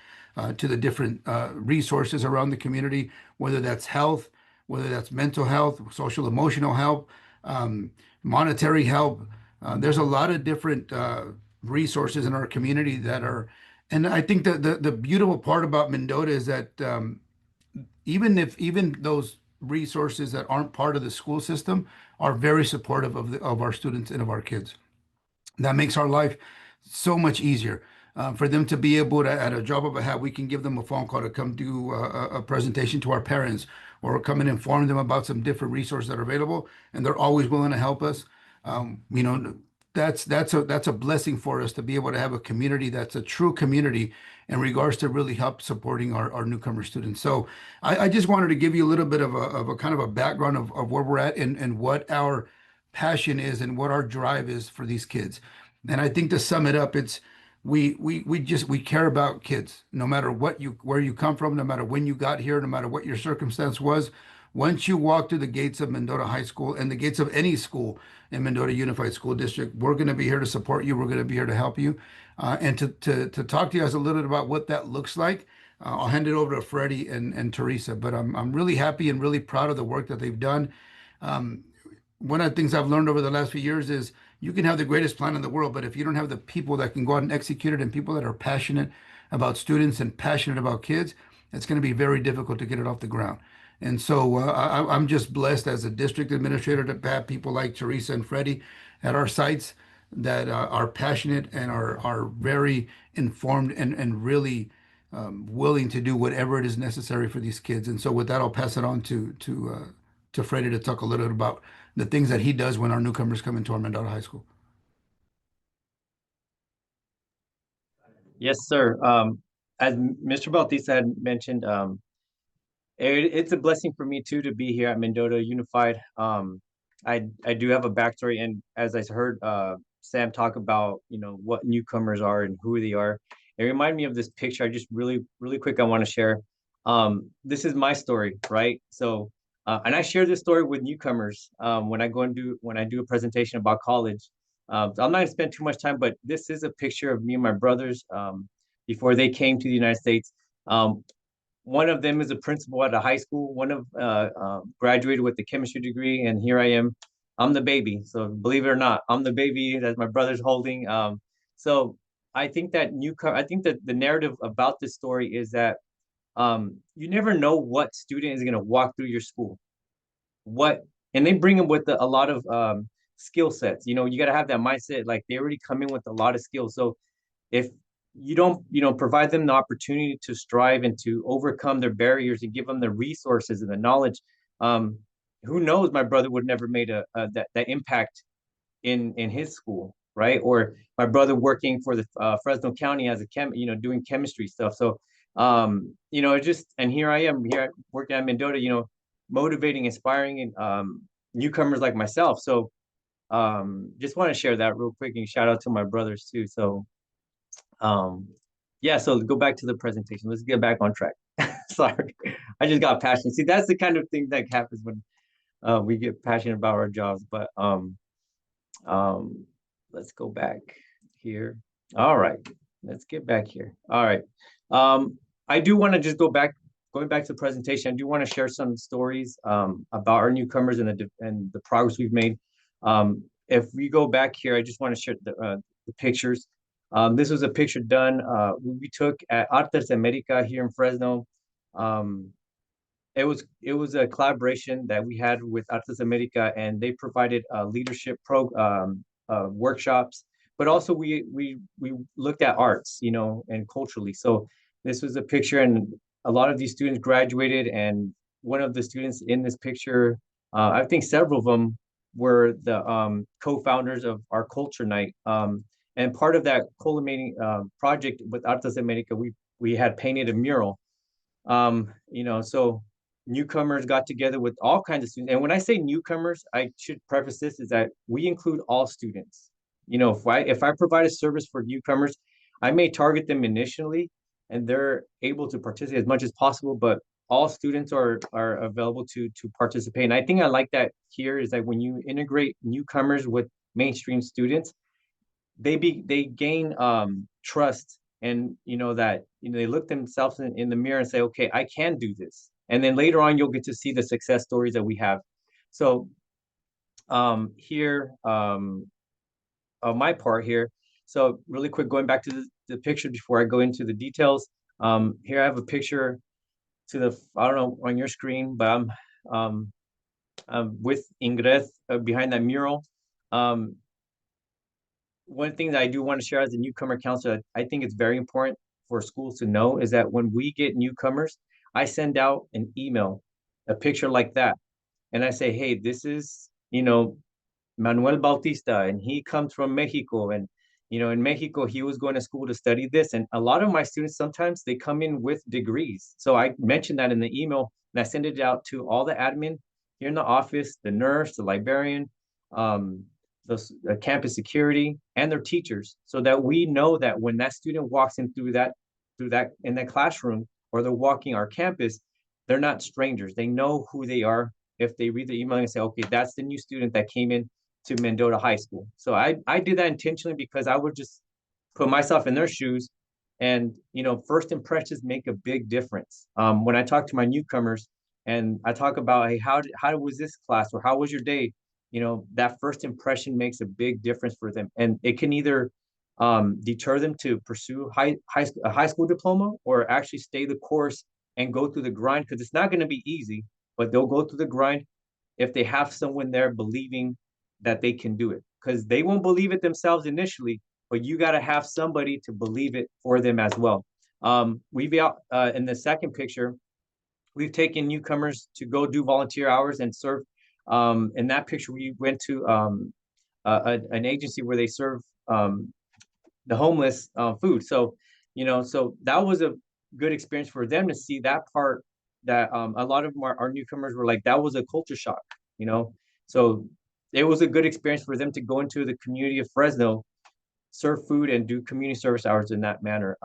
to the different resources around the community, whether that's health, whether that's mental health, social emotional help, monetary help. There's a lot of different resources in our community and I think that the beautiful part about Mendota is that even those resources that aren't part of the school system are very supportive of our students and of our kids. That makes our life so much easier. For them to be able to, at a drop of a hat, we can give them a phone call to come do a presentation to our parents or come and inform them about some different resources that are available, and they're always willing to help us. That's a blessing for us to be able to have a community that's a true community in regards to really help supporting our newcomer students. So I just wanted to give you a little bit of a kind of a background of where we're at and what our passion is and what our drive is for these kids. And I think to sum it up, it's we care about kids, no matter where you come from, no matter when you got here, no matter what your circumstance was. Once you walk through the gates of Mendota High School and the gates of any school in Mendota Unified School District, we're going to be here to support you. We're going to be here to help you. And to talk to you guys a little bit about what that looks like, I'll hand it over to Freddie and Teresa. But I'm really happy and really proud of the work that they've done. One of the things I've learned over the last few years is you can have the greatest plan in the world, but if you don't have the people that can go out and execute it and people that are passionate about students and passionate about kids, it's going to be very difficult to get it off the ground. And so I'm just blessed as a district administrator to have people like Teresa and Freddie at our sites that are passionate and are very informed and really willing to do whatever it is necessary for these kids. And so with that, I'll pass it on to Freddie to talk a little bit about the things that he does when our newcomers come into our Mendota High School. Yes, sir. As Mr. Bautista had mentioned, it's a blessing for me too to be here at Mendota Unified. I do have a backstory, and as I heard Sam talk about, what newcomers are and who they are, it reminded me of this picture. I just really quick I want to share. This is my story, right? So, and I share this story with newcomers when I do a presentation about college. So I'm not gonna spend too much time, but this is a picture of me and my brothers before they came to the United States. Um, one of them is a principal at a high school. One of graduated with a chemistry degree, and here I am. I'm the baby. So believe it or not, I'm the baby that my brother's holding. So I think that I think that the narrative about this story is that you never know what student is going to walk through your school. And they bring them with a lot of skill sets. You know, you got to have that mindset. Like they already come in with a lot of skills. So if you don't, provide them the opportunity to strive and to overcome their barriers and give them the resources and the knowledge, um, who knows? My brother would never made that impact in his school, right? Or my brother working for the Fresno County as a doing chemistry stuff. So, and here I am here working at Mendota, motivating, inspiring, and newcomers like myself. So, just want to share that real quick and shout out to my brothers too. So, yeah, so go back to the presentation. Let's get back on track. Sorry, I just got passionate. See, that's the kind of thing that happens when we get passionate about our jobs. But um, let's go back here. All right, let's get back here. All right. I do want to just going back to the presentation. I do want to share some stories about our newcomers and the progress we've made. If we go back here, I just want to share the pictures. This was a picture done we took at Artes America here in Fresno. Um, it was a collaboration that we had with Artes America, and they provided leadership workshops, but also we looked at arts, and culturally. So this was a picture, and a lot of these students graduated, and one of the students in this picture, I think several of them were the co-founders of our culture night. And part of that culminating project with Artes America, we had painted a mural. So newcomers got together with all kinds of students. And when I say newcomers, I should preface this is that we include all students. If I provide a service for newcomers, I may target them initially and they're able to participate as much as possible, but all students are available to participate. And I think I like that here is that when you integrate newcomers with mainstream students, they gain trust, and that they look themselves in the mirror and say, okay, I can do this. And then later on you'll get to see the success stories that we have. So here my part here. So really quick, going back to the picture before I go into the details. Here I have a picture I don't know on your screen, but I'm with Ingrid behind that mural. One thing that I do want to share as a newcomer counselor, I think it's very important for schools to know is that when we get newcomers, I send out an email, a picture like that. And I say, hey, this is, Manuel Bautista, and he comes from Mexico. And, in Mexico, he was going to school to study this. And a lot of my students, sometimes they come in with degrees. So I mentioned that in the email, and I send it out to all the admin here in the office, the nurse, the librarian, the campus security, and their teachers, so that we know that when that student walks in through that in that classroom, or they're walking our campus, they're not strangers. They know who they are if they read the email and say, okay, that's the new student that came in to Mendota High School. So I did that intentionally because I would just put myself in their shoes, and first impressions make a big difference. When I talk to my newcomers and I talk about, hey, how was this class, or how was your day, that first impression makes a big difference for them, and it can either deter them to pursue a high school diploma, or actually stay the course and go through the grind, because it's not going to be easy, but they'll go through the grind if they have someone there believing that they can do it, because they won't believe it themselves initially, but you got to have somebody to believe it for them as well. We've in the second picture, we've taken newcomers to go do volunteer hours and serve. In that picture, we went to an agency where they serve the homeless food. So, so that was a good experience for them to see that part, that a lot of our newcomers were like, that was a culture shock, So it was a good experience for them to go into the community of Fresno, serve food, and do community service hours in that manner.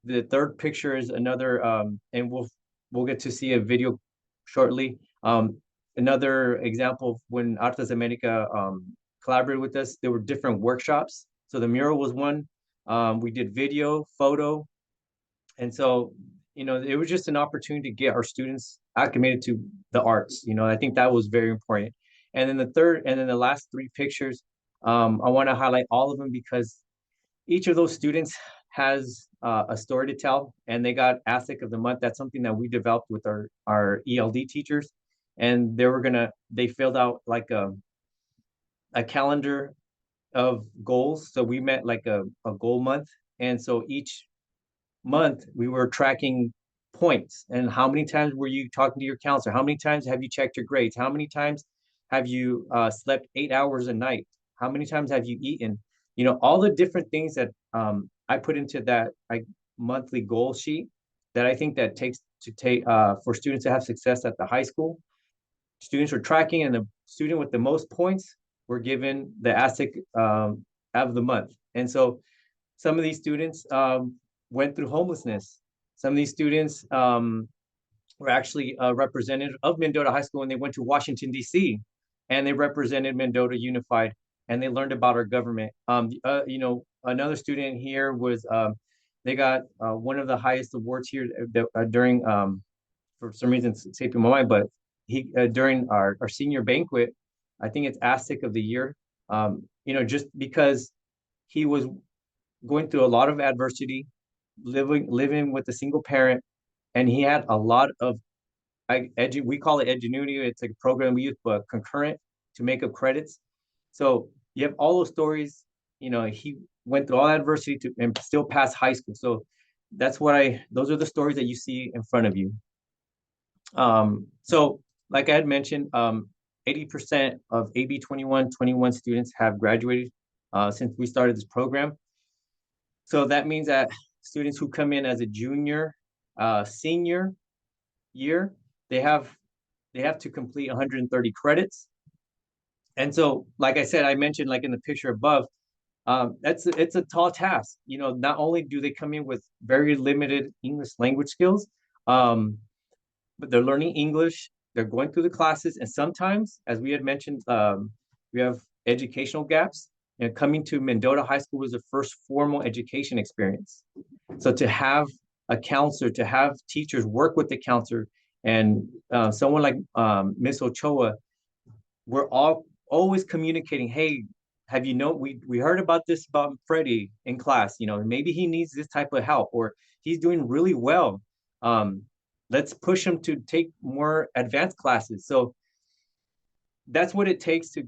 The third picture is another, and we'll get to see a video shortly. Another example of when Artes America collaborated with us. There were different workshops. So the mural was one. We did video, photo. And so, it was just an opportunity to get our students acclimated to the arts. I think that was very important. And then the last three pictures, I want to highlight all of them because each of those students has a story to tell, and they got ASIC of the month. That's something that we developed with our ELD teachers, and they filled out like a calendar of goals. So we met like a goal month, and so each month we were tracking points and how many times were you talking to your counselor, how many times have you checked your grades, how many times have you slept 8 hours a night, how many times have you eaten, all the different things that I put into that monthly goal sheet that I think that takes to take for students to have success at the high school. Students were tracking, and the student with the most points were given the ASIC of the month. And so some of these students went through homelessness. Some of these students were actually representative of Mendota High School, and they went to Washington, D.C., and they represented Mendota Unified, and they learned about our government. Another student here was, they got one of the highest awards here during, for some reason, it's escaping my mind, but during our senior banquet, I think it's ASIC of the year, just because he was going through a lot of adversity, living with a single parent, and he had a lot of we call it Edgenuity. It's like a program we use, but concurrent to make up credits. So you have all those stories. He went through all adversity and still passed high school. So those are the stories that you see in front of you. So like I had mentioned, 80% of AB 21 students have graduated since we started this program. So that means that students who come in as a junior, senior year, they have to complete 130 credits. And so, like I said, I mentioned like in the picture above, it's a tall task. Not only do they come in with very limited English language skills, but they're learning English, they're going through the classes, and sometimes, as we had mentioned, we have educational gaps. And coming to Mendota High School was the first formal education experience. So to have a counselor, to have teachers work with the counselor, and someone like Miss Ochoa, we're all always communicating, hey, we heard about this about Freddie in class, maybe he needs this type of help, or he's doing really well. Let's push him to take more advanced classes. So that's what it takes to,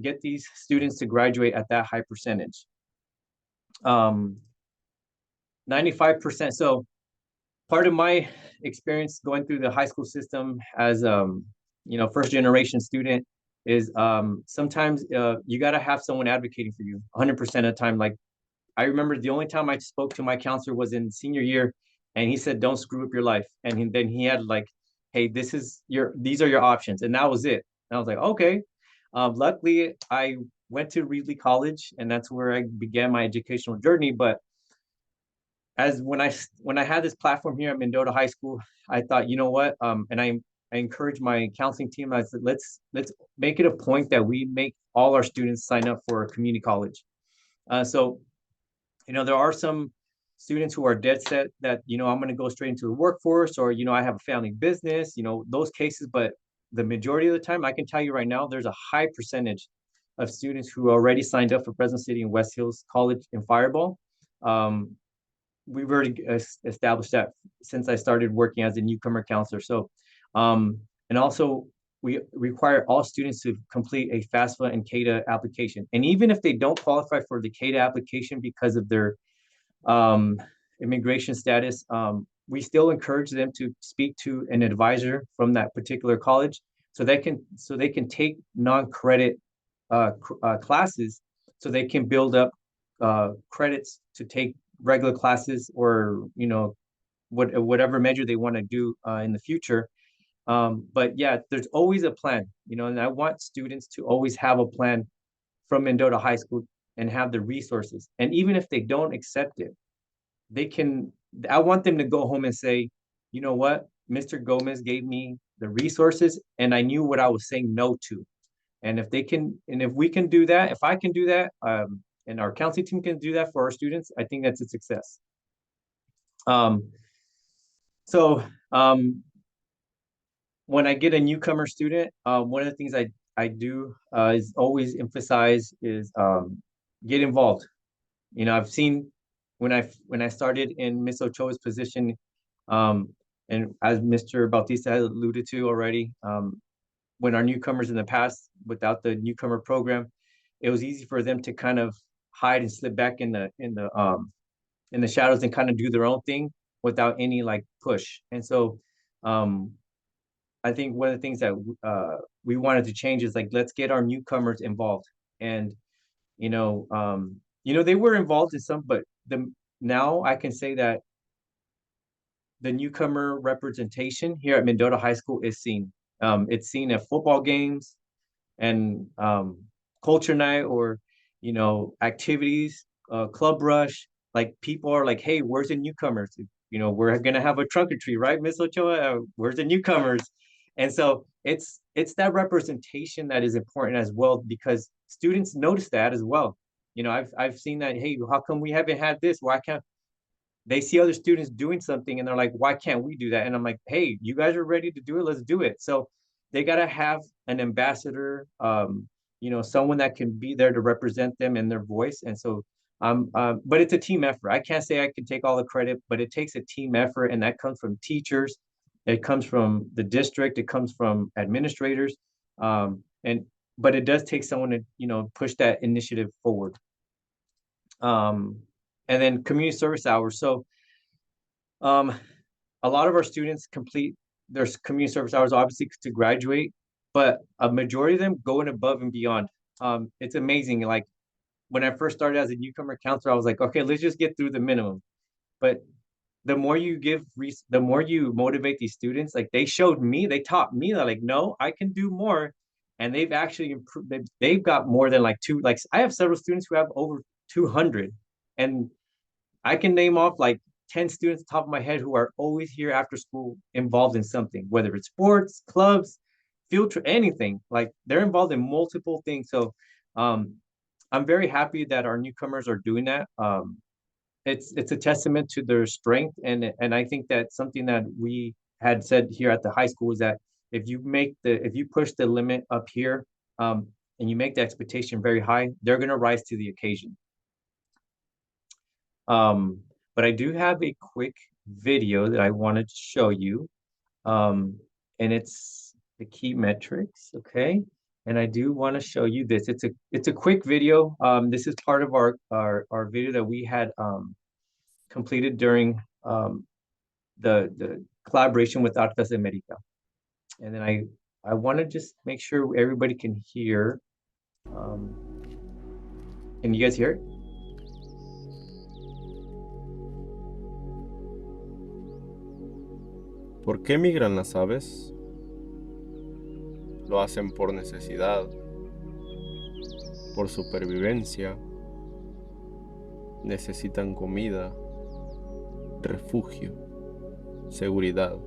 get these students to graduate at that high percentage. 95%. So part of my experience going through the high school system as, first generation student is sometimes you got to have someone advocating for you 100% of the time. Like I remember the only time I spoke to my counselor was in senior year, and he said, don't screw up your life. And then he had like, hey, these are your options. And that was it. And I was like, okay. Luckily, I went to Reedley College, and that's where I began my educational journey. But when I had this platform here at Mendota High School, I thought, you know what? And I encouraged my counseling team. I said, let's make it a point that we make all our students sign up for a community college. So there are some students who are dead set that, I'm going to go straight into the workforce, or, I have a family business, those cases. But the majority of the time, I can tell you right now, there's a high percentage of students who already signed up for Fresno City and West Hills College in Fireball. We've already established that since I started working as a newcomer counselor. So, and also we require all students to complete a FAFSA and CADA application. And even if they don't qualify for the CADA application because of their immigration status, we still encourage them to speak to an advisor from that particular college so they can take non-credit classes, so they can build up credits to take regular classes, or whatever measure they want to do in the future. But yeah, there's always a plan, and I want students to always have a plan from Mendota High School and have the resources. And even if they don't accept it, I want them to go home and say, you know what, Mr. Gomez gave me the resources, and I knew what I was saying no to. And if we can do that, if I can do that, and our counseling team can do that for our students, I think that's a success. So when I get a newcomer student, one of the things I do is always emphasize is get involved. You know, I've seen when I started in Ms. Ochoa's position, and as Mr. Bautista has alluded to already, when our newcomers in the past, without the newcomer program, it was easy for them to kind of hide and slip back in the shadows and kind of do their own thing without any like push. And so I think one of the things that we wanted to change is like, let's get our newcomers involved. And you know, they were involved in some, but now I can say that the newcomer representation here at Mendota High School is seen. It's seen at football games and culture night, or activities, club rush. Like people are like, hey, where's the newcomers? We're gonna have a trunk or treat, right, Miss Ochoa? Where's the newcomers? And so it's that representation that is important as well, because students notice that as well. I've seen that. Hey, how come we haven't had this? Why can't they see other students doing something and they're like, why can't we do that? And I'm like, hey, you guys are ready to do it, let's do it. So they got to have an ambassador, someone that can be there to represent them and their voice. And so but it's a team effort. I can't say I can take all the credit, but it takes a team effort, and that comes from teachers, it comes from the district, it comes from administrators, but it does take someone to push that initiative forward. And then community service hours. So a lot of our students complete their community service hours, obviously, to graduate, but a majority of them going above and beyond. It's amazing. Like when I first started as a newcomer counselor, I was like, okay, let's just get through the minimum. But the more you give, the more you motivate these students. Like they taught me that, like, no, I can do more. And they've actually improved. They've got more than like I have several students who have over 200. And I can name off like 10 students top of my head who are always here after school involved in something, whether it's sports, clubs, field trip, anything. Like they're involved in multiple things. So I'm very happy that our newcomers are doing that. It's a testament to their strength. And I think that something that we had said here at the high school is that if you push the limit up here, and you make the expectation very high, they're going to rise to the occasion. But I do have a quick video that I wanted to show you. And it's the key metrics, okay? And I do want to show you this. It's a quick video. This is part of our video that we had completed during the collaboration with Artes America. And then I want to just make sure everybody can hear. Can you guys hear it? ¿Por qué migran las aves? Lo hacen por necesidad, por supervivencia. Necesitan comida, refugio, seguridad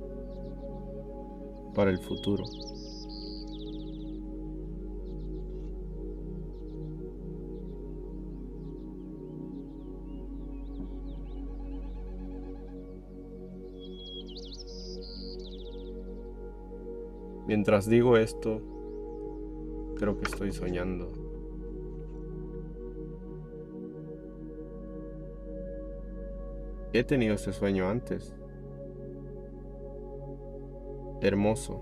para el futuro. Mientras digo esto, creo que estoy soñando. He tenido este sueño antes. Hermoso.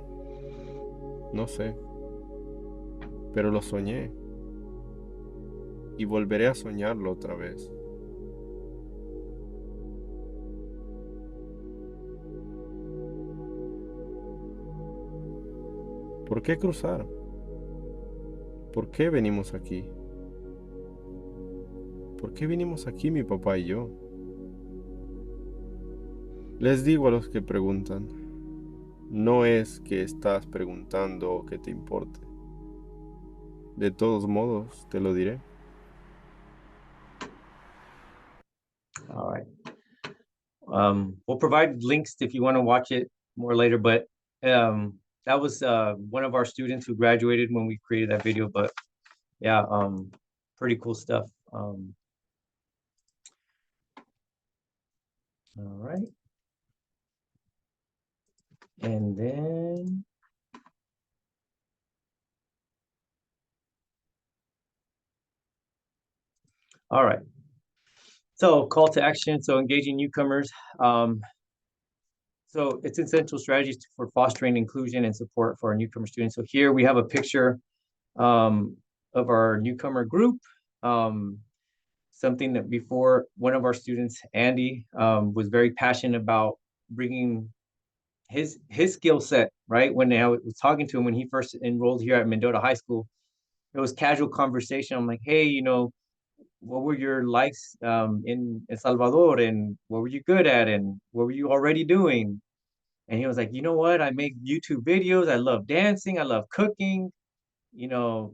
No sé. Pero lo soñé. Y volveré a soñarlo otra vez. ¿Por qué cruzar? ¿Por qué venimos aquí? ¿Por qué vinimos aquí mi papá y yo? Les digo a los que preguntan, no es que estás preguntando o que te importe. De todos modos, te lo diré. All right. We'll provide links if you want to watch it more later, but that was one of our students who graduated when we created that video. But yeah, pretty cool stuff. All right. And then all right. So call to action. So engaging newcomers. So it's essential strategies for fostering inclusion and support for our newcomer students. So here we have a picture of our newcomer group. Something that before one of our students, Andy, was very passionate about bringing his skill set, right? When I was talking to him when he first enrolled here at Mendota High School, it was casual conversation. I'm like, hey, what were your likes in El Salvador, and what were you good at, and what were you already doing? And he was like, you know what? I make YouTube videos. I love dancing. I love cooking. You know,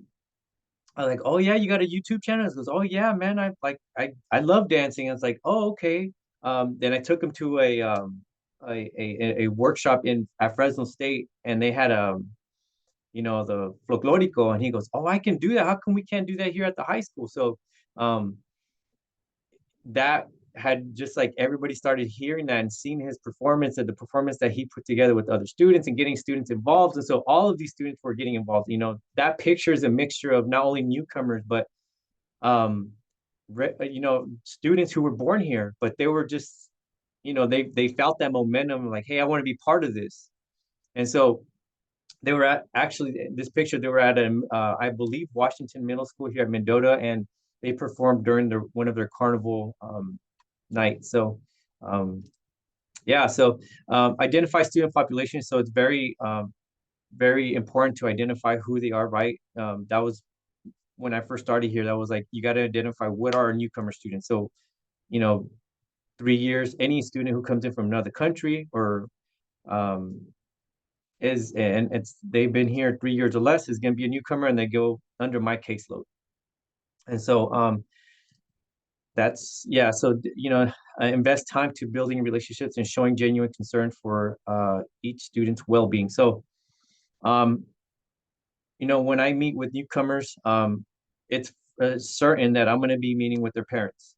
I was like, oh yeah, you got a YouTube channel? He goes, oh yeah, man. I love dancing. I was like, oh okay. Then I took him to a workshop at Fresno State, and they had the folklorico, and he goes, oh, I can do that. How come we can't do that here at the high school? So um that had just like everybody started hearing that and seeing his performance and the performance that he put together with other students and getting students involved. And so all of these students were getting involved. That picture is a mixture of not only newcomers, but um, students who were born here, but they were just, they felt that momentum like, hey, I want to be part of this. And so they were at actually this picture, they were at I believe Washington Middle School here at Mendota, and they performed during one of their carnival night. So yeah, so identify student population. So it's very important to identify who they are, right? That was when I first started here. That was like, you got to identify what are our newcomer students. So, 3 years, any student who comes in from another country or they've been here 3 years or less is going to be a newcomer, and they go under my caseload. And so that's, yeah, so invest time to building relationships and showing genuine concern for each student's well-being. So when I meet with newcomers, it's certain that I'm going to be meeting with their parents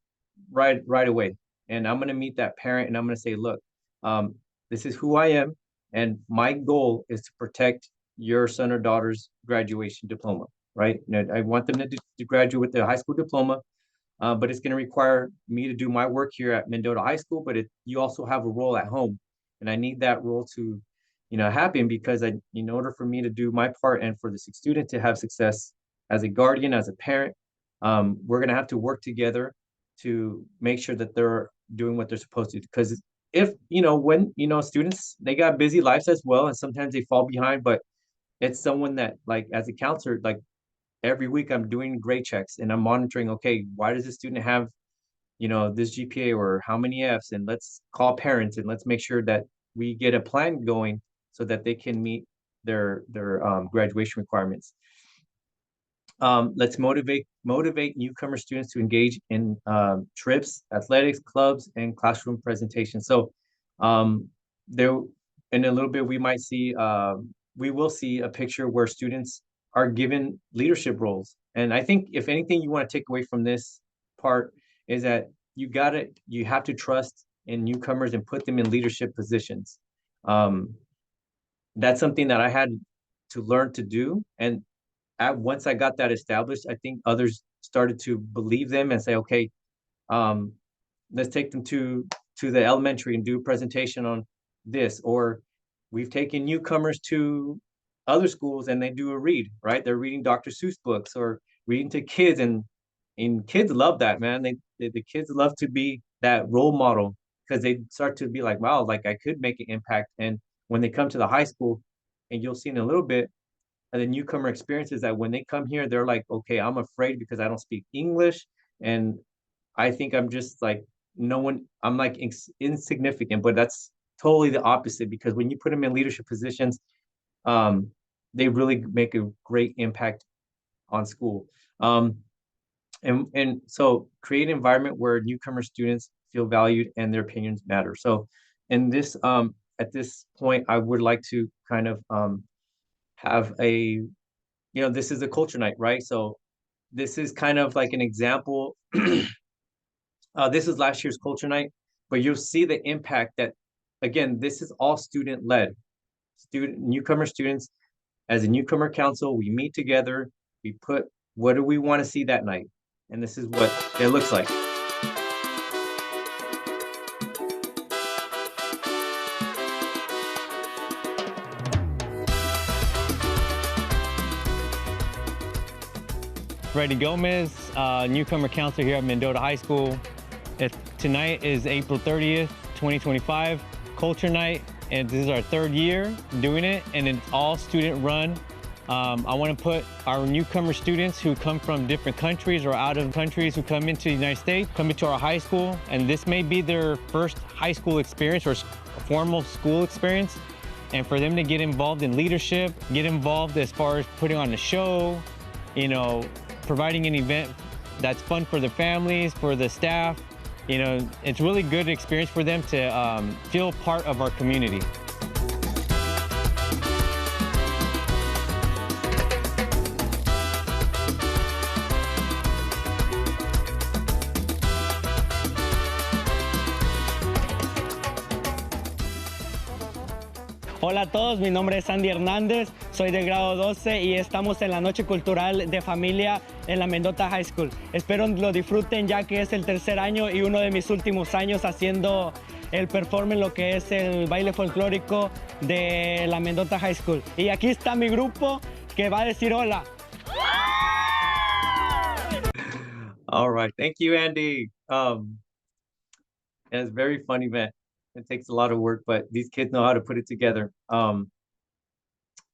right away, and I'm going to meet that parent, and I'm going to say, look, this is who I am, and my goal is to protect your son or daughter's graduation diploma, right? I want them to graduate with their high school diploma. But it's going to require me to do my work here at Mendota High School, but you also have a role at home, and I need that role to, happen, because in order for me to do my part and for the student to have success as a guardian, as a parent, we're going to have to work together to make sure that they're doing what they're supposed to. Because if, when, students, they got busy lives as well, and sometimes they fall behind, but it's someone that, like, as a counselor, like, every week I'm doing grade checks and I'm monitoring, okay, why does the student have, this GPA or how many Fs? And let's call parents and let's make sure that we get a plan going so that they can meet their graduation requirements. Let's motivate newcomer students to engage in trips, athletics, clubs, and classroom presentations. So there, in a little bit, we will see a picture where students are given leadership roles. And I think if anything you want to take away from this part is that you have to trust in newcomers and put them in leadership positions. That's something that I had to learn to do. And once I got that established, I think others started to believe them and say, okay, let's take them to the elementary and do a presentation on this. Or we've taken newcomers to other schools and they do a read, right? They're reading Dr. Seuss books or reading to kids, and kids love that, man. The kids love to be that role model, because they start to be like, wow, like I could make an impact. And when they come to the high school, and you'll see in a little bit, and the newcomer experiences that when they come here, they're like, okay, I'm afraid because I don't speak English, and I think I'm just like I'm like insignificant. But that's totally the opposite, because when you put them in leadership positions, they really make a great impact on school. And so create an environment where newcomer students feel valued and their opinions matter. So in this at this point, I would like to kind of have a, this is a culture night, right? So this is kind of like an example. This is last year's culture night, but you'll see the impact that, again, this is all student led. Newcomer students, as a newcomer council, we meet together, we put what do we want to see that night, and this is what it looks like. Freddie Gomez, newcomer counselor here at Mendota High School. Tonight is April 30th, 2025, Culture Night, and this is our third year doing it, and it's all student run. I want to put our newcomer students who come from different countries or out of countries who come into the United States, come into our high school, and this may be their first high school experience or formal school experience, and for them to get involved in leadership, get involved as far as putting on a show, providing an event that's fun for the families, for the staff. It's really good experience for them to feel part of our community. Hola a todos, mi nombre es Andy Hernández, soy del grado 12 y estamos en la Noche Cultural de Familia en la Mendota High School. Espero lo disfruten ya que es el tercer año y uno de mis últimos años haciendo el performance, lo que es el baile folclórico de la Mendota High School. Y aquí está mi grupo que va a decir hola. All right, thank you, Andy. And it's a very fun event. It takes a lot of work, but these kids know how to put it together. And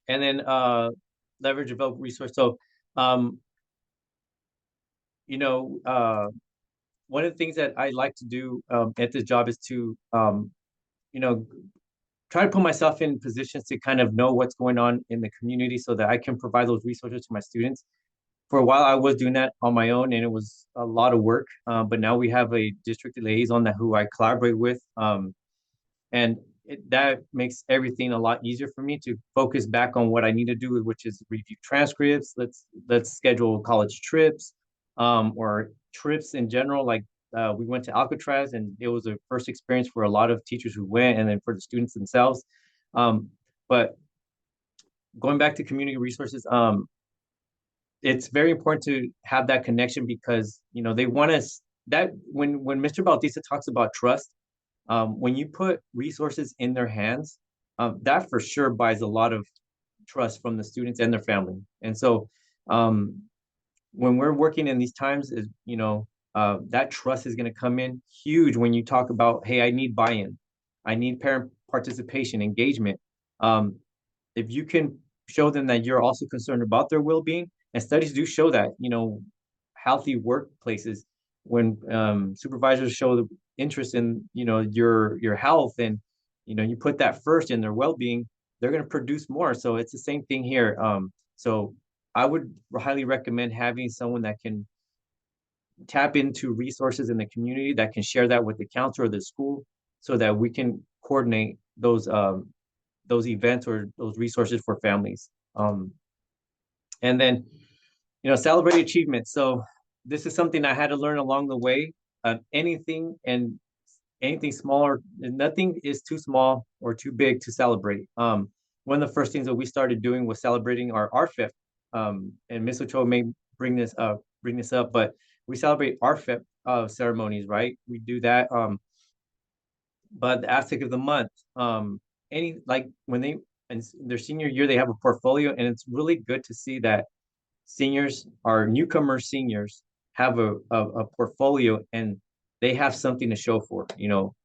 then leverage develop resource. So, one of the things that I like to do at this job is to, try to put myself in positions to kind of know what's going on in the community so that I can provide those resources to my students. For a while, I was doing that on my own, and it was a lot of work. But now we have a district liaison who I collaborate with. And that makes everything a lot easier for me to focus back on what I need to do, which is review transcripts. Let's schedule college trips, or trips in general. Like we went to Alcatraz, and it was a first experience for a lot of teachers who went, and then for the students themselves. But going back to community resources, it's very important to have that connection because they want us that when Mr. Bautista talks about trust. When you put resources in their hands, that for sure buys a lot of trust from the students and their family. And so when we're working in these times, that trust is going to come in huge when you talk about, hey, I need buy-in. I need parent participation, engagement. If you can show them that you're also concerned about their well-being, and studies do show that, healthy workplaces, when supervisors show the interest in your health, and you put that first in their well-being, they're going to produce more. So it's the same thing here. So I would highly recommend having someone that can tap into resources in the community, that can share that with the counselor or the school, so that we can coordinate those events or those resources for families. And then celebrate achievement. So this is something I had to learn along the way. Anything smaller, nothing is too small or too big to celebrate. One of the first things that we started doing was celebrating our RFIP. And Ms. Ochoa may bring this up, but we celebrate RFIP ceremonies, right? We do that. But the Aztec of the month, when they in their senior year, they have a portfolio, and it's really good to see that seniors, our newcomer seniors, have a portfolio, and they have something to show for.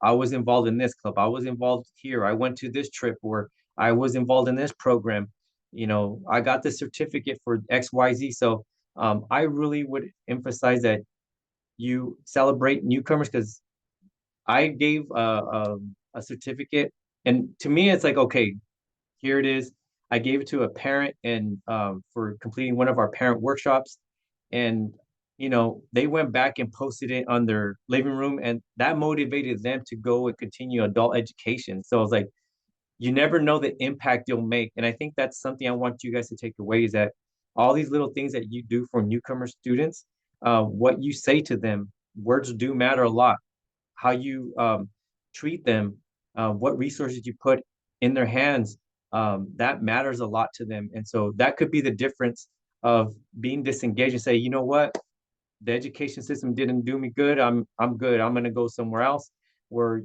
I was involved in this club, I was involved here, I went to this trip, or I was involved in this program, I got the certificate for XYZ. So I really would emphasize that you celebrate newcomers, because I gave a certificate, and to me it's like, okay, here it is. I gave it to a parent, and for completing one of our parent workshops, and they went back and posted it on their living room, and that motivated them to go and continue adult education. So I was like, you never know the impact you'll make. And I think that's something I want you guys to take away, is that all these little things that you do for newcomer students, what you say to them, words do matter a lot. How you treat them, what resources you put in their hands, that matters a lot to them. And so that could be the difference of being disengaged and say, you know what, the education system didn't do me good. I'm good. I'm gonna go somewhere else. Or,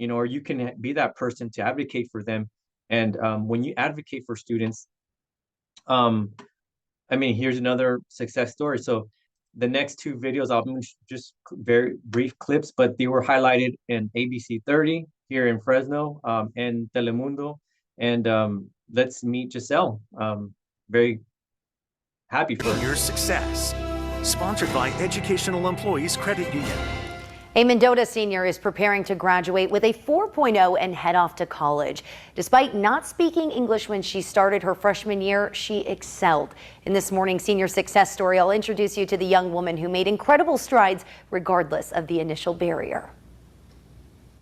or you can be that person to advocate for them. And when you advocate for students, I mean, here's another success story. So the next two videos, I'll just very brief clips, but they were highlighted in ABC 30 here in Fresno, and Telemundo. And let's meet Giselle. Very happy for your success. Sponsored by Educational Employees Credit Union. A Mendota senior is preparing to graduate with a 4.0 and head off to college. Despite not speaking English when she started her freshman year, she excelled. In this morning's senior success story, I'll introduce you to the young woman who made incredible strides regardless of the initial barrier.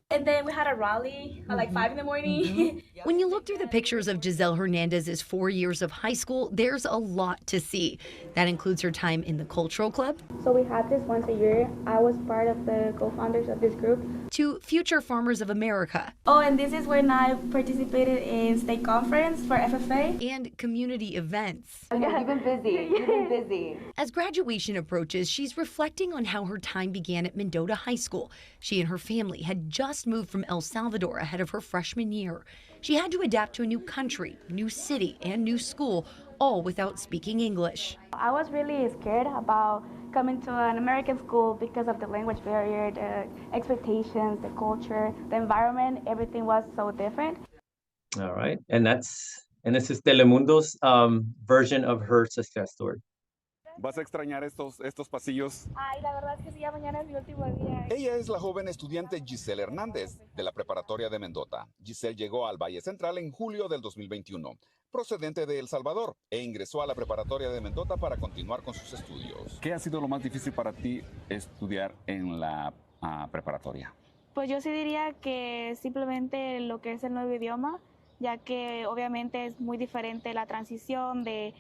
And then we had a rally at like 5 in the morning. When you look through the pictures of Giselle Hernandez's 4 years of high school, there's a lot to see. That includes her time in the cultural club. So we had this once a year. I was part of the co-founders of this group. To Future Farmers of America. Oh, and this is when I participated in state conference for FFA. And community events. Yeah. You've been busy. You've been busy. As graduation approaches, she's reflecting on how her time began at Mendota High School. She and her family had just moved from El Salvador ahead of her freshman year. She had to adapt to a new country, new city, and new school, all without speaking English. I was really scared about coming to an American school because of the language barrier, the expectations, the culture, the environment. Everything was so different. All right, and this is Telemundo's version of her success story. ¿Vas a extrañar estos pasillos? Ay, la verdad es que sí, ya mañana es mi último día. Ella es la joven estudiante Giselle Hernández, de la preparatoria de Mendota. Giselle llegó al Valle Central en julio del 2021, procedente de El Salvador, e ingresó a la preparatoria de Mendota para continuar con sus estudios. ¿Qué ha sido lo más difícil para ti estudiar en la preparatoria? Pues yo sí diría que simplemente lo que es el nuevo idioma, ya que obviamente es muy diferente la transición de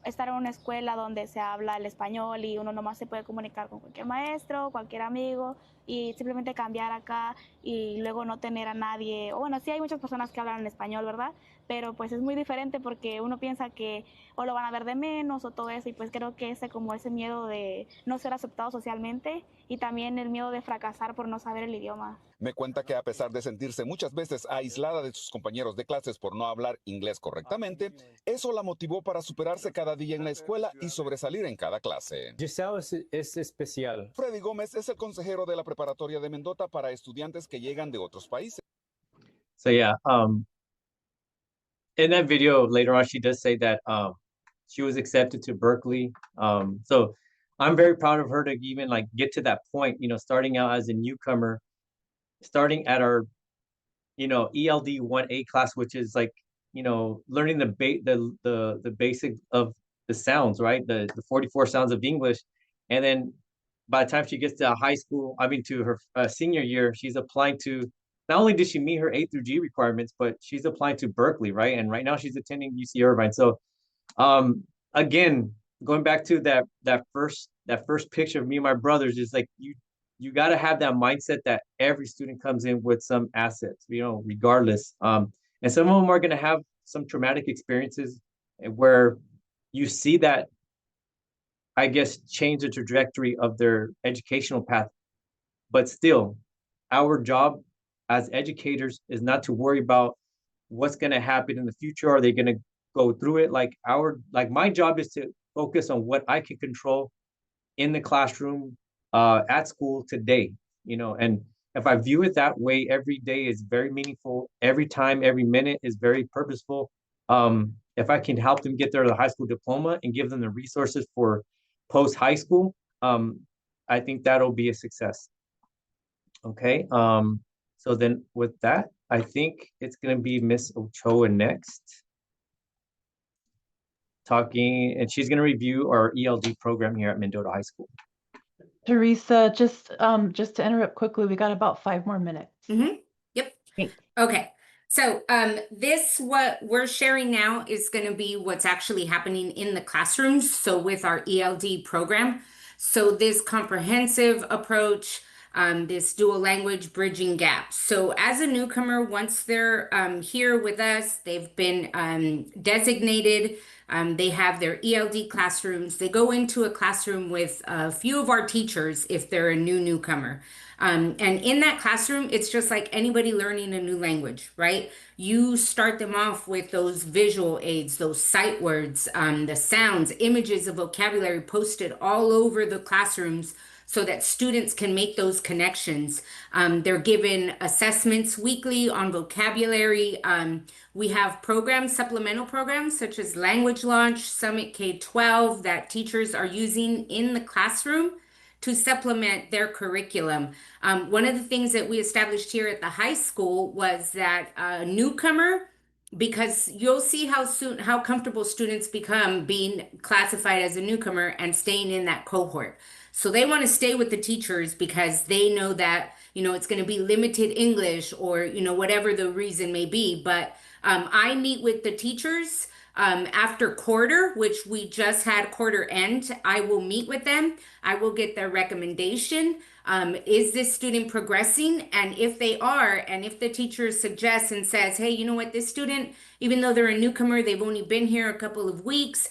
estar en una escuela donde se habla el español y uno nomás se puede comunicar con cualquier maestro, cualquier amigo, y simplemente cambiar acá y luego no tener a nadie. O bueno, sí hay muchas personas que hablan en español, ¿verdad? Pero pues es muy diferente porque uno piensa que o lo van a ver de menos o todo eso, y pues creo que ese miedo de no ser aceptado socialmente y también el miedo de fracasar por no saber el idioma. Me cuenta que a pesar de sentirse muchas veces aislada de sus compañeros de clases por no hablar inglés correctamente, eso la motivó para superarse cada día en la escuela y sobresalir en cada clase. Giselle es especial. Freddy Gómez es el consejero de la preparatoria de Mendota para estudiantes que llegan de otros países. So yeah, in that video later on, she does say that she was accepted to Berkeley. So I'm very proud of her to even like get to that point, starting out as a newcomer, starting at our, ELD 1A class, which is like, learning the basic of the sounds, right? The 44 sounds of English. And then by the time she gets to high school, to her senior year, she's applying to, not only did she meet her A through G requirements, but she's applying to Berkeley, right? And right now she's attending UC Irvine. So again, going back to that first picture of me and my brothers, is like you got to have that mindset that every student comes in with some assets, regardless. And some of them are going to have some traumatic experiences where you see that, I guess, change the trajectory of their educational path. But still, our job as educators is not to worry about what's going to happen in the future. Are they going to go through it? Like my job is to focus on what I can control in the classroom, at school today, and if I view it that way, every day is very meaningful. Every time, every minute is very purposeful. If I can help them get their high school diploma and give them the resources for post high school, I think that'll be a success. Okay. So then with that, I think it's going to be Miss Ochoa next, talking, and she's going to review our ELD program here at Mendota High School. Teresa, just to interrupt quickly, we got about 5 more minutes. Yep. Thanks. Okay. So this, what we're sharing now is going to be what's actually happening in the classrooms. So with our ELD program. So this comprehensive approach, this dual language bridging gap. So as a newcomer, once they're here with us, they've been designated, they have their ELD classrooms. They go into a classroom with a few of our teachers if they're a newcomer. And in that classroom, it's just like anybody learning a new language, right? You start them off with those visual aids, those sight words, the sounds, images of vocabulary posted all over the classrooms so that students can make those connections. They're given assessments weekly on vocabulary. We have programs, supplemental programs such as Language Launch, Summit K-12 that teachers are using in the classroom to supplement their curriculum. One of the things that we established here at the high school was that a newcomer, because you'll see how comfortable students become being classified as a newcomer and staying in that cohort. So they want to stay with the teachers because they know that, it's going to be limited English or, whatever the reason may be. But I meet with the teachers after quarter, which we just had quarter end. I will meet with them. I will get their recommendation. Is this student progressing? And if they are, and if the teacher suggests and says, hey, you know what, this student, even though they're a newcomer, they've only been here a couple of weeks,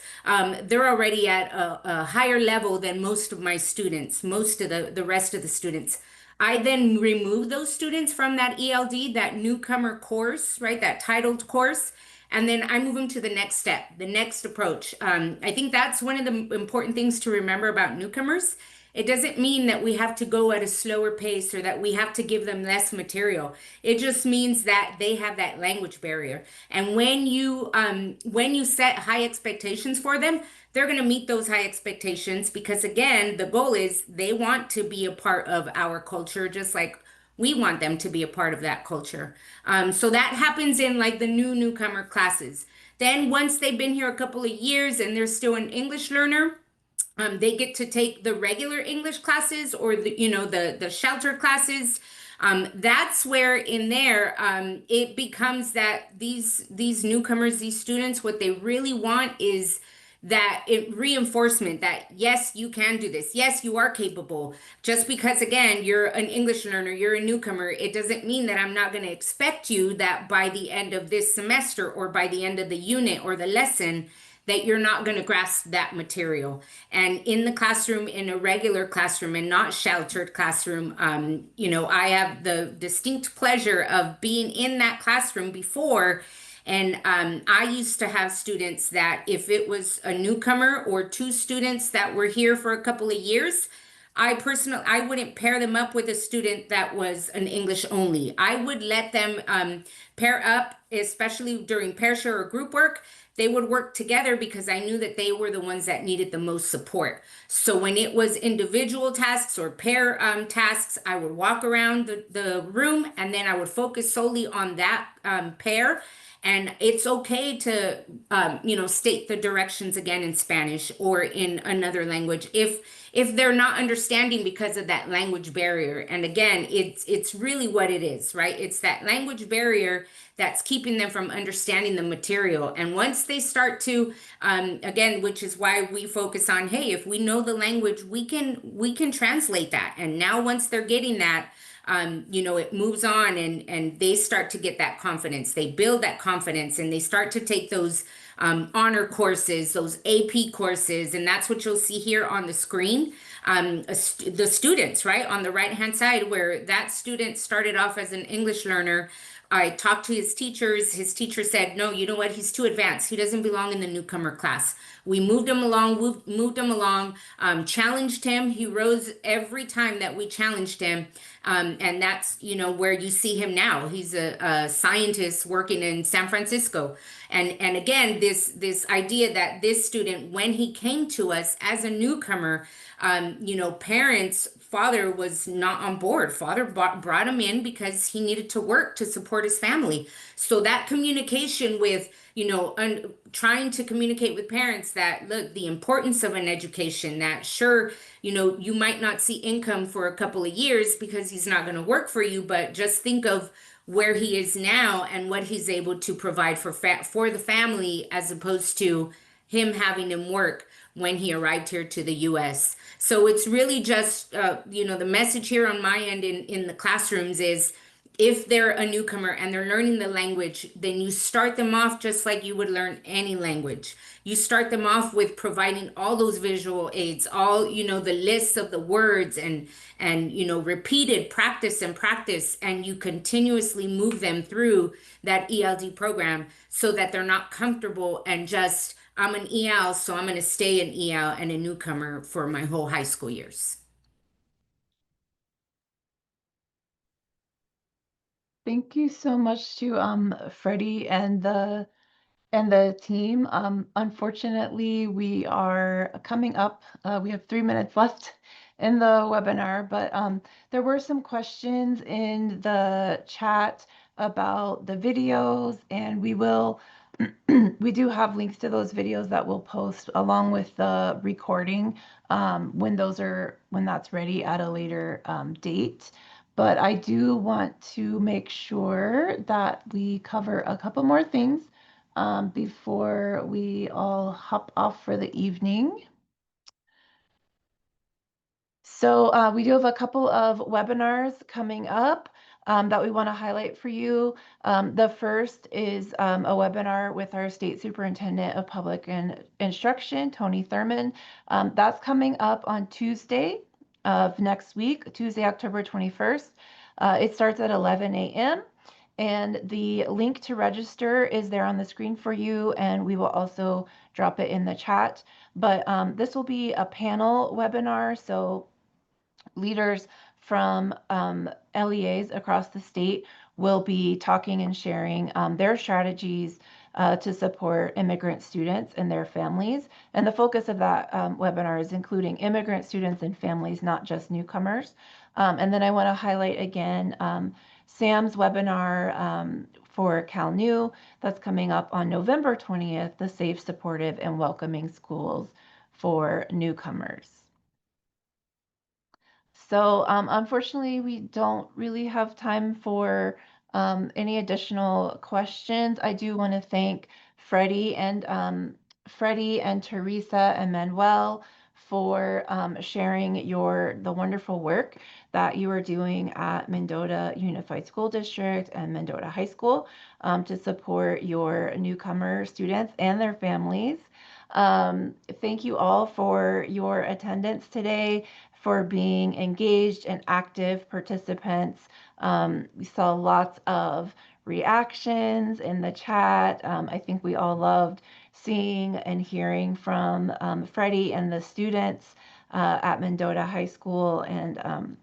they're already at a higher level than most of my students, most of the rest of the students. I then remove those students from that ELD, that newcomer course, right? That titled course. And then I move them to the next step, the next approach. I think that's one of the important things to remember about newcomers. It doesn't mean that we have to go at a slower pace or that we have to give them less material. It just means that they have that language barrier. And when you set high expectations for them, they're going to meet those high expectations because, again, the goal is they want to be a part of our culture, just like we want them to be a part of that culture. So that happens in like the newcomer classes. Then once they've been here a couple of years and they're still an English learner, they get to take the regular English classes or the shelter classes. That's where in there it becomes that these newcomers, these students, what they really want is that reinforcement that yes, you can do this. Yes, you are capable. Just because, again, you're an English learner, you're a newcomer, it doesn't mean that I'm not going to expect you that by the end of this semester or by the end of the unit or the lesson, that you're not going to grasp that material. And in the classroom, in a regular classroom and not sheltered classroom, I have the distinct pleasure of being in that classroom before. And I used to have students that if it was a newcomer or two students that were here for a couple of years, I wouldn't pair them up with a student that was an English only. I would let them pair up, especially during pair share or group work. They would work together because I knew that they were the ones that needed the most support. So when it was individual tasks or pair tasks, I would walk around the room and then I would focus solely on that pair. And it's okay to, state the directions again in Spanish or in another language if they're not understanding because of that language barrier. And again, it's really what it is, right? It's that language barrier that's keeping them from understanding the material. And once they start to, again, which is why we focus on, hey, if we know the language, we can translate that. And now once they're getting that, it moves on and they start to get that confidence. They build that confidence and they start to take those honor courses, those AP courses. And that's what you'll see here on the screen. The students, right, on the right-hand side, where that student started off as an English learner. I talked to his teachers. His teacher said, no, you know what? He's too advanced. He doesn't belong in the newcomer class. We moved him along, challenged him. He rose every time that we challenged him. And that's, where you see him now. He's a scientist working in San Francisco. And again, this idea that this student, when he came to us as a newcomer, parents father was not on board. Father brought him in because he needed to work to support his family. So that communication with, trying to communicate with parents that, look, the importance of an education, that sure, you might not see income for a couple of years because he's not going to work for you, but just think of where he is now and what he's able to provide for the family, as opposed to him having him work when he arrived here to the US. So it's really just, the message here on my end in the classrooms is, if they're a newcomer and they're learning the language, then you start them off just like you would learn any language. You start them off with providing all those visual aids, all, the lists of the words and, repeated practice and practice. And you continuously move them through that ELD program so that they're not comfortable and just, I'm an EL, so I'm going to stay an EL and a newcomer for my whole high school years. Thank you so much to Freddie and the team. Unfortunately, we are coming up. We have 3 minutes left in the webinar, but there were some questions in the chat about the videos, and we do have links to those videos that we'll post along with the recording when that's ready at a later date. But I do want to make sure that we cover a couple more things before we all hop off for the evening. So we do have a couple of webinars coming up that we want to highlight for you. The first is a webinar with our State Superintendent of Public Instruction, Tony Thurman. That's coming up on Tuesday of next week, Tuesday, October 21st. It starts at 11 a.m. And the link to register is there on the screen for you, and we will also drop it in the chat. But this will be a panel webinar, so leaders from LEAs across the state will be talking and sharing their strategies to support immigrant students and their families. And the focus of that webinar is including immigrant students and families, not just newcomers. And then I want to highlight again Sam's webinar for CalNEW that's coming up on November 20th, the Safe, Supportive, and Welcoming Schools for Newcomers. So unfortunately, we don't really have time for any additional questions. I do want to thank Freddie and Teresa and Manuel for sharing the wonderful work that you are doing at Mendota Unified School District and Mendota High School to support your newcomer students and their families. Thank you all for your attendance today, for being engaged and active participants. We saw lots of reactions in the chat. I think we all loved seeing and hearing from Freddie and the students at Mendota High School, and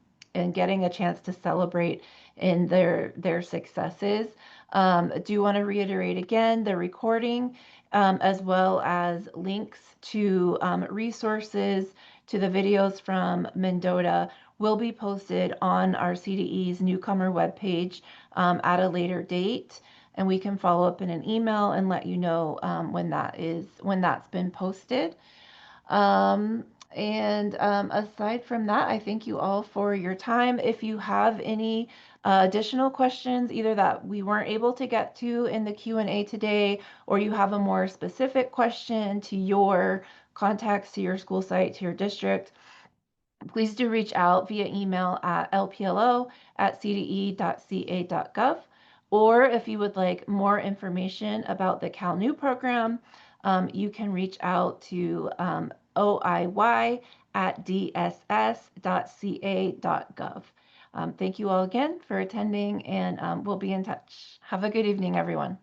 getting a chance to celebrate in their successes. I do want to reiterate again the recording as well as links to resources to the videos from Mendota will be posted on our CDE's Newcomer webpage at a later date. And we can follow up in an email and let you know when that's been posted. Aside from that, I thank you all for your time. If you have any additional questions, either that we weren't able to get to in the Q&A today, or you have a more specific question to your contacts, to your school site, to your district, please do reach out via email at lplo@cde.ca.gov. Or if you would like more information about the CalNEW program, you can reach out to oiy@dss.ca.gov. Thank you all again for attending, and we'll be in touch. Have a good evening, everyone.